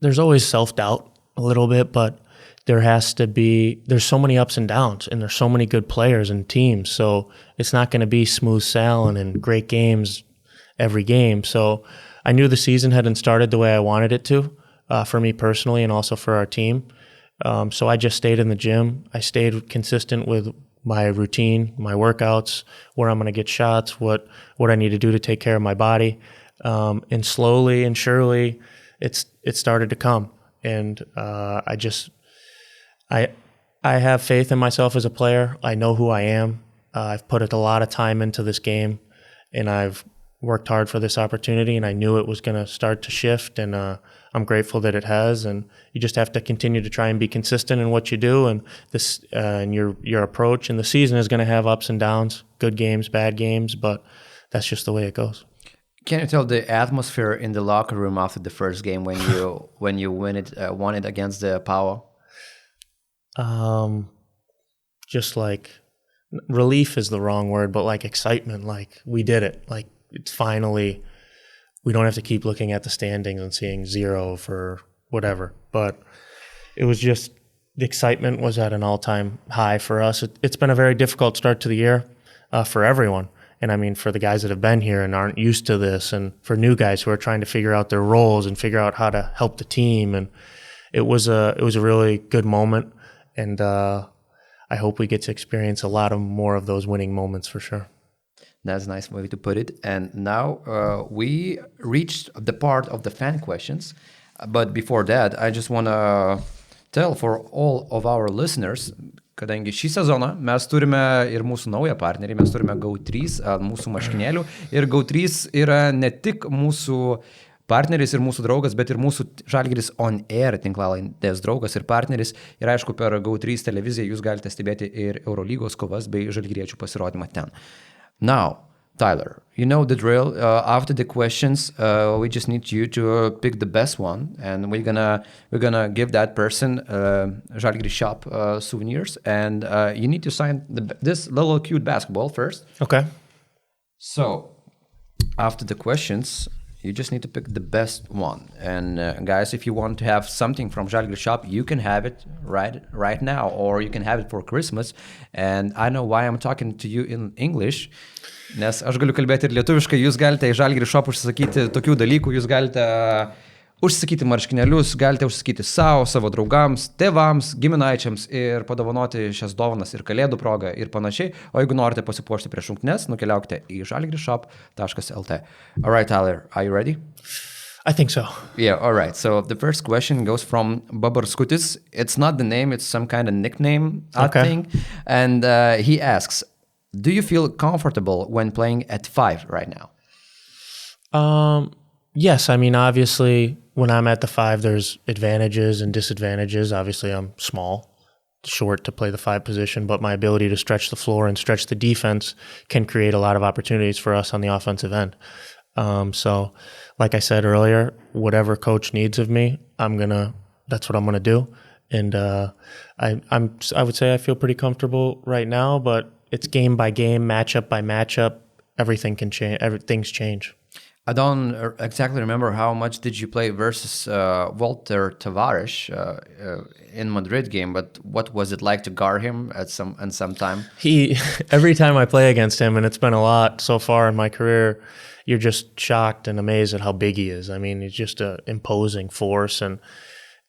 there's always self-doubt a little bit, but there's so many ups and downs, and there's so many good players and teams, so it's not going to be smooth sailing and great games every game. So I knew the season hadn't started the way I wanted it to, for me personally and also for our team. So I just stayed in the gym. I stayed consistent with my routine, my workouts, where I'm going to get shots, what I need to do to take care of my body. And slowly and surely it started to come. And I have faith in myself as a player. I know who I am. I've put a lot of time into this game, and I've worked hard for this opportunity, and I knew it was going to start to shift, and I'm grateful that it has. And you just have to continue to try and be consistent in what you do, and this and your approach. And the season is going to have ups and downs, good games, bad games, but that's just the way it goes. Can you tell the atmosphere in the locker room after the first game when you won it against the Power? Just like relief is the wrong word, but like excitement, like we did it. Like it's finally, we don't have to keep looking at the standings and seeing 0 for whatever. But it was just, the excitement was at an all-time high for us. It's been a very difficult start to the year for everyone. And I mean, for the guys that have been here and aren't used to this, and for new guys who are trying to figure out their roles and figure out how to help the team. And it was a really good moment. And I hope we get to experience a lot more of those winning moments for sure. That's a nice way to put it. And now we reached the part of the fan questions. But before that, I just want to tell for all of our listeners, kadangi šį sezoną mes turime ir mūsų naują partnerį, mes turime GO3 mūsų maškinėlių. Ir GO3 yra ne tik mūsų partneris ir mūsų draugas, bet ir mūsų Žalgiris on air tinklalaidės draugas ir partneris. Ir aišku, per GO3 televiziją jūs galite stebėti ir Eurolygos kovas bei žalgiriečių pasirodymą ten. Now, Tyler, you know the drill. After the questions, we just need you to pick the best one, and we're gonna give that person Žalgiris shop souvenirs, and you need to sign this little cute basketball first. Okay. So, after the questions, you just need to pick the best one. And guys, if you want to have something from Žalgiris shop, you can have it right now, or you can have it for Christmas. And I know why I'm talking to you in English, nes aš galiu kalbėti ir lietuviškai. Jūs galite į Žalgiris shop užsisakyti tokių dalykų, jūs galite užsakyti marškinėlius, galite užsakyti savo draugams, tėvams, giminaičiams ir padovanoti šias dovanas ir kalėdų progą ir panašiai. O jeigu norite pasipuošti prieš rungtynes, nukeliaukite į žalgirisshop.lt. All right, Tyler, are you ready? I think so. Yeah, all right. So the first question goes from Babarskutis. It's not the name, it's some kind of nickname, I think. And he asks, do you feel comfortable when playing at 5 right now? Yes, I mean, obviously, when I'm at the 5, there's advantages and disadvantages. Obviously, I'm small, short to play the 5 position, but my ability to stretch the floor and stretch the defense can create a lot of opportunities for us on the offensive end. So, like I said earlier, whatever coach needs of me, that's what I'm gonna do. And I would say I feel pretty comfortable right now, but it's game by game, matchup by matchup. Everything can change. Things change. I don't exactly remember how much did you play versus Walter Tavares in Madrid game, but what was it like to guard him at some time? Every time I play against him, and it's been a lot so far in my career, you're just shocked and amazed at how big he is. I mean, he's just an imposing force, and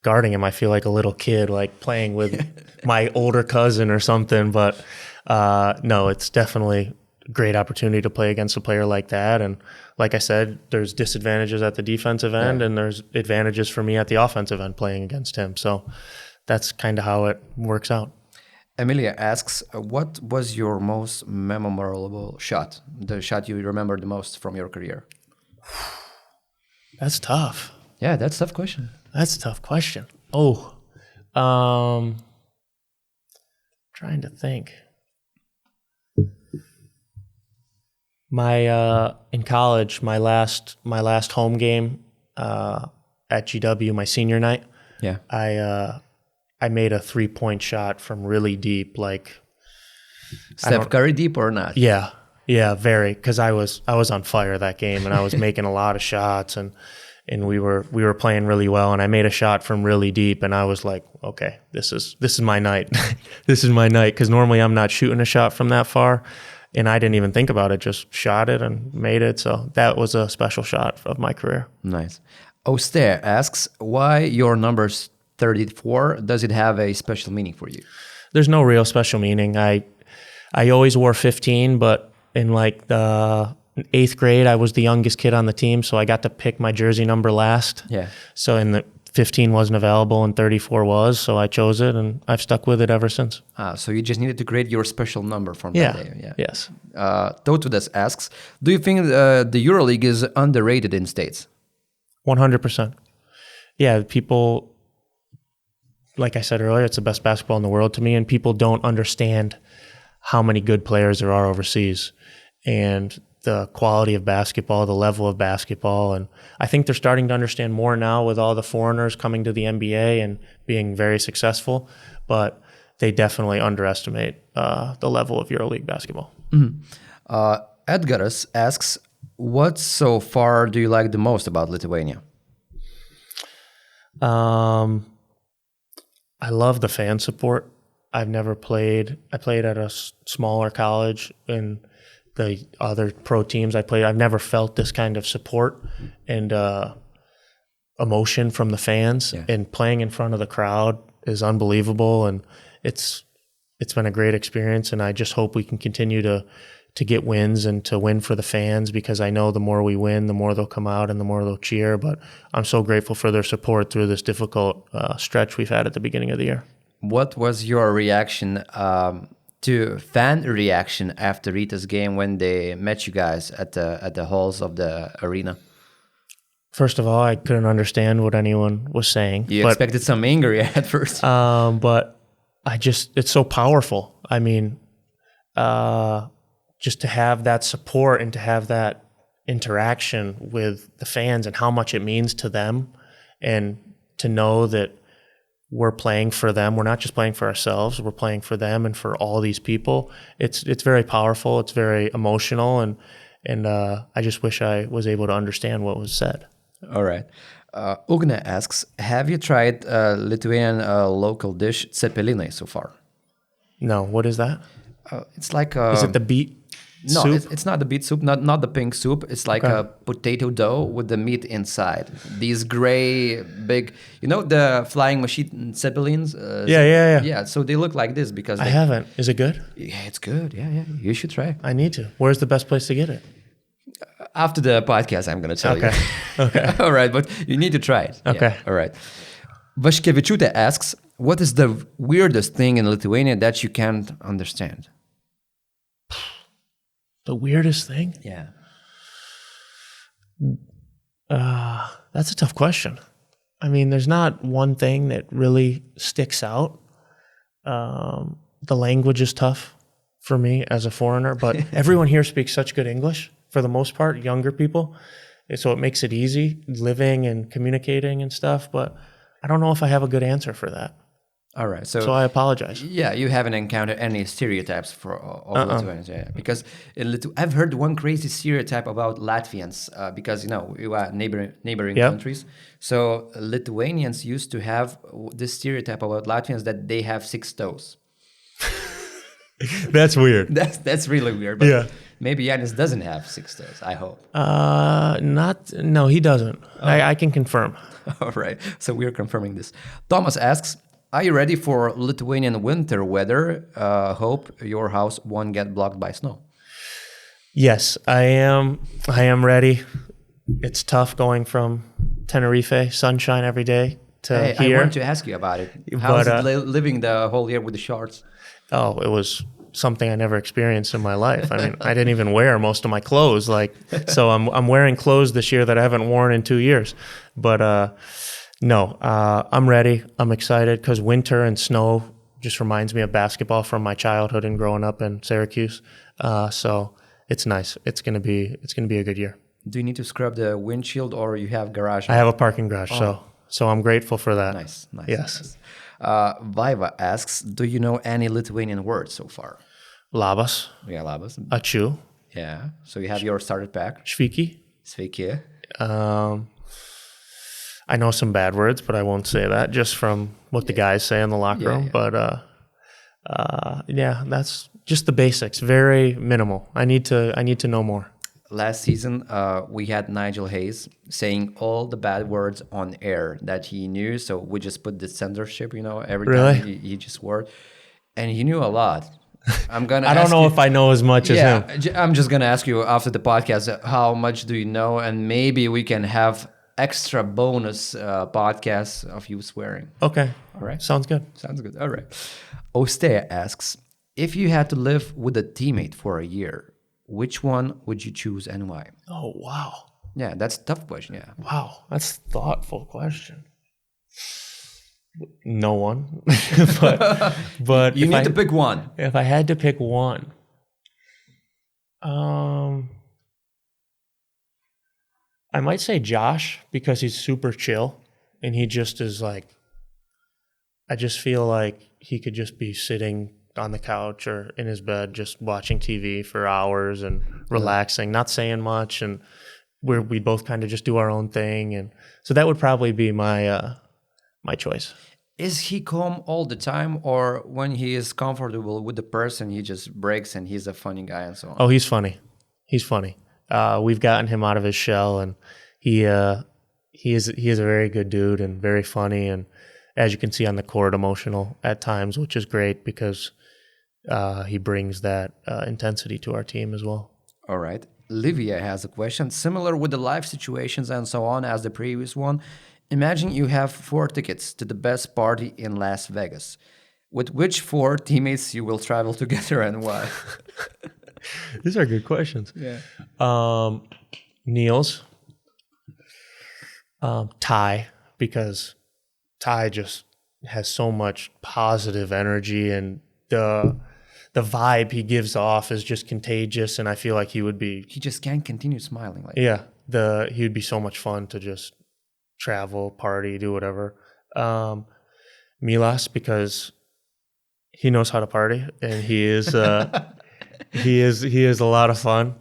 guarding him, I feel like a little kid, like playing with my older cousin or something. But no, it's definitely a great opportunity to play against a player like that. And like I said, there's disadvantages at the defensive end, and there's advantages for me at the offensive end playing against him. So that's kind of how it works out. Emilia asks, what was your most memorable shot? The shot you remember the most from your career? That's tough. Yeah, that's a tough question. That's a tough question. Oh, trying to think. In college, my last home game at GW, my senior night. Yeah. I made a 3-point shot from really deep, like Steph Curry deep or not? Yeah, very. Because I was on fire that game, and I was making a lot of shots, and we were playing really well, and I made a shot from really deep, and I was like, okay, this is my night. This is my night, because normally I'm not shooting a shot from that far. And I didn't even think about it, just shot it and made it. So that was a special shot of my career. Nice. Oster asks, why your number's 34? Does it have a special meaning for you? There's no real special meaning. I always wore 15, but in like the 8th grade, I was the youngest kid on the team, so I got to pick my jersey number last. Yeah. So in the 15 wasn't available and 34 was, so I chose it, and I've stuck with it ever since. So you just needed to create your special number from that day. Yeah. Yes. Tautudas asks, do you think the EuroLeague is underrated in States? 100%. Yeah, people, like I said earlier, it's the best basketball in the world to me, and people don't understand how many good players there are overseas. And the quality of basketball, the level of basketball. And I think they're starting to understand more now with all the foreigners coming to the NBA and being very successful, but they definitely underestimate the level of EuroLeague basketball. Mm-hmm. Edgaras asks, what so far do you like the most about Lithuania? I love the fan support. I played at a smaller college, and the other pro teams I played, I've never felt this kind of support and emotion from the fans. Yeah. And playing in front of the crowd is unbelievable, and it's been a great experience. And I just hope we can continue to get wins and to win for the fans, because I know the more we win, the more they'll come out and the more they'll cheer. But I'm so grateful for their support through this difficult stretch we've had at the beginning of the year. What was your reaction to fan reaction after Rytas game when they met you guys at the halls of the arena? First of all, I couldn't understand what anyone was saying. You expected some anger at first. But it's so powerful. I mean, just to have that support and to have that interaction with the fans and how much it means to them, and to know that we're playing for them. We're not just playing for ourselves. We're playing for them and for all these people. It's very powerful. It's very emotional, and I just wish I was able to understand what was said. All right. Ugne asks, have you tried Lithuanian local dish cepelinai so far? No, what is that? It's like is it the beet soup? It's not the beet soup, not the pink soup. It's like a potato dough with the meat inside. These gray, big, the flying machine zeppelins? Yeah, so they look like this because I haven't. Is it good? Yeah, it's good. Yeah. You should try. I need to. Where's the best place to get it? After the podcast, I'm going to tell you. Okay. All right, but you need to try it. Okay. Yeah, all right. Vaškevičiūtė asks, what is the weirdest thing in Lithuania that you can't understand? The weirdest thing? Yeah. That's a tough question. I mean, there's not one thing that really sticks out. The language is tough for me as a foreigner, but everyone here speaks such good English for the most part, younger people. So it makes it easy living and communicating and stuff, but I don't know if I have a good answer for that. All right. So I apologize. Yeah, you haven't encountered any stereotypes of Lithuanians. Yeah, because I've heard one crazy stereotype about Latvians because we are neighboring countries. So Lithuanians used to have this stereotype about Latvians that they have 6 toes. That's weird. That's really weird. But maybe Yanis doesn't have 6 toes. I hope. No, he doesn't. I can confirm. All right. So we're confirming this. Thomas asks, are you ready for Lithuanian winter weather? Hope your house won't get blocked by snow. Yes, I am ready. It's tough going from Tenerife, sunshine every day, to here. I want to ask you about it. How is it living the whole year with the shorts? Oh, it was something I never experienced in my life. I mean, I didn't even wear most of my clothes. So I'm wearing clothes this year that I haven't worn in 2 years. But no, I'm ready. I'm excited because winter and snow just reminds me of basketball from my childhood and growing up in Syracuse. So it's nice. It's gonna be a good year. Do you need to scrub the windshield or you have garage? I have a parking garage, so I'm grateful for that. Nice. Yes. Nice. Vaiva asks, do you know any Lithuanian words so far? Labas. Yeah, labas. Ačiū. Yeah. So you have your starter pack. Sveiki. Sveiki. I know some bad words, but I won't say that just from what the guys say in the locker room. But that's just the basics. Very minimal. I need to know more. Last season, we had Nigel Hayes saying all the bad words on air that he knew. So we just put the censorship, every time he just word. And he knew a lot. I don't know if I know as much as him. I'm just going to ask you after the podcast, how much do you know? And maybe we can have extra bonus podcasts of you swearing. Okay. All right. Sounds good. All right. Ostea asks, if you had to live with a teammate for a year, which one would you choose and why? Oh, wow. Yeah, that's a tough question, yeah. Wow, that's a thoughtful question. No one. but you need to pick one. If I had to pick one, I might say Josh because he's super chill and he just is I just feel like he could just be sitting on the couch or in his bed just watching TV for hours and relaxing, not saying much, and we both kind of just do our own thing, and so that would probably be my my choice. Is he calm all the time, or when he is comfortable with the person, he just breaks and he's a funny guy and so on? Oh, he's funny. We've gotten him out of his shell, and he is a very good dude and very funny, and as you can see on the court, emotional at times, which is great because he brings that intensity to our team as well. All right. Livia has a question similar with the life situations and so on as the previous one. Imagine you have 4 tickets to the best party in Las Vegas. With which 4 teammates you will travel together and why? These are good questions. Yeah. Niels. Ty, because Ty just has so much positive energy, and the vibe he gives off is just contagious, and I feel like he just can't continue smiling. Like he would be so much fun to just travel, party, do whatever. Milas, because he knows how to party, and he is he is a lot of fun.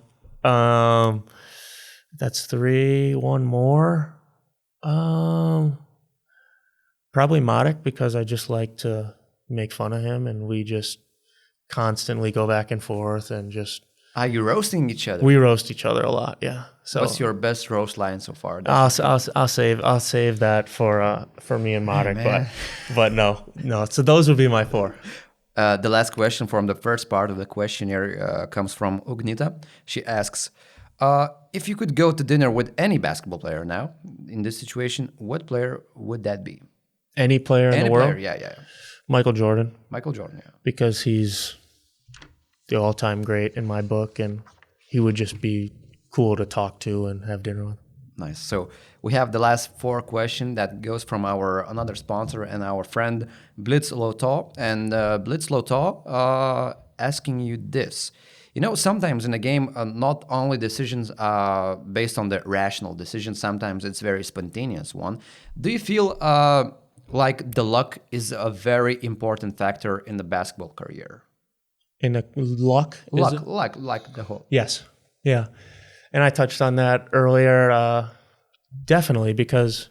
That's 3. One more. Probably Marek, because I just like to make fun of him, and we just constantly go back and forth and just. Are you roasting each other? We roast each other a lot, yeah. So what's your best roast line so far? I'll save that for me and Marek, but no. So those would be my 4. The last question from the first part of the questionnaire comes from Ugnita. She asks, if you could go to dinner with any basketball player now in this situation, what player would that be? Any player in the world? Yeah. Michael Jordan. Yeah. Because he's the all-time great in my book, and he would just be cool to talk to and have dinner with. Nice. So we have the last 4 question that goes from our another sponsor and our friend Blitz Loto. And Blitz Loto asking you this. You know, sometimes in a game, not only decisions are based on the rational decisions, sometimes it's very spontaneous one. Do you feel like the luck is a very important factor in the basketball career? In a luck? Like the whole. Yes. Yeah. And I touched on that earlier. Definitely, because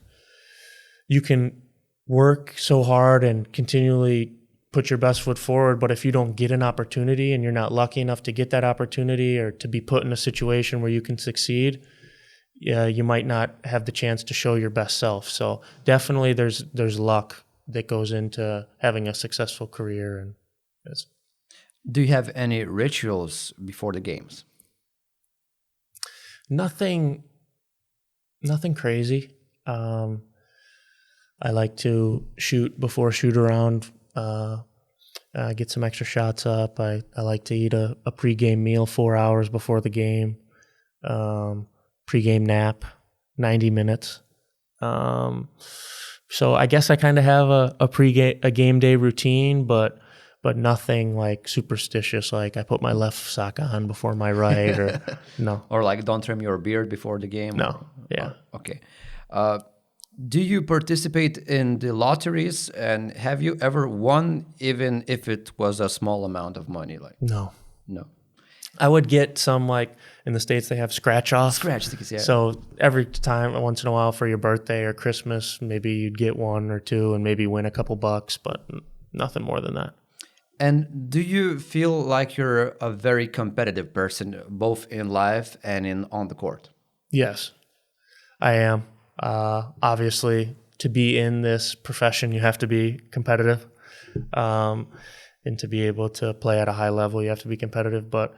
you can work so hard and continually put your best foot forward, but if you don't get an opportunity and you're not lucky enough to get that opportunity or to be put in a situation where you can succeed, you might not have the chance to show your best self. So definitely there's luck that goes into having a successful career. And do you have any rituals before the games? Nothing crazy. I like to shoot before shoot around, get some extra shots up. I like to eat a pregame meal 4 hours before the game, pregame nap, 90 minutes. So I guess I kind of have a game day routine, but nothing like superstitious, like I put my left sock on before my right, or no. Or like don't trim your beard before the game? No, yeah. Okay. Do you participate in the lotteries, and have you ever won, even if it was a small amount of money? Like No. I would get some, like in the States they have scratch off. Scratch tickets, yeah. So every time, once in a while for your birthday or Christmas, maybe you'd get 1 or 2 and maybe win a couple bucks, but nothing more than that. And do you feel like you're a very competitive person, both in life and on the court? Yes, I am. Obviously, to be in this profession, you have to be competitive. And to be able to play at a high level, you have to be competitive. But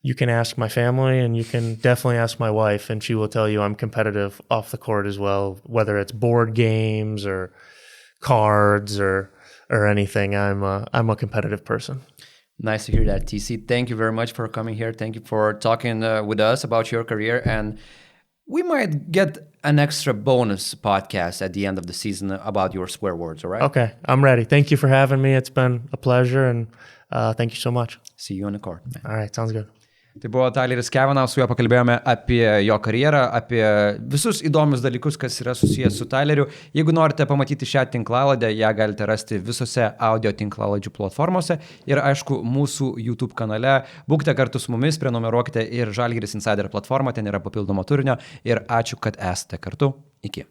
you can ask my family, and you can definitely ask my wife, and she will tell you I'm competitive off the court as well, whether it's board games or cards or anything. I'm a competitive person. Nice to hear that, TC. Thank you very much for coming here. Thank you for talking with us about your career. And we might get an extra bonus podcast at the end of the season about your swear words, all right? Okay, I'm ready. Thank you for having me. It's been a pleasure, and thank you so much. See you on the court, man. All right, sounds good. Tai buvo Tyleris Kevinas, su juo pakalbėjome apie jo karjerą, apie visus įdomius dalykus, kas yra susijęs su Tyleriu. Jeigu norite pamatyti šią tinklaladę, ją galite rasti visose audio tinklaladžių platformose ir aišku mūsų YouTube kanale. Būkite kartu su mumis, prenumeruokite ir Žalgiris Insider platformą, ten yra papildomo turinio ir ačiū, kad esate kartu. Iki.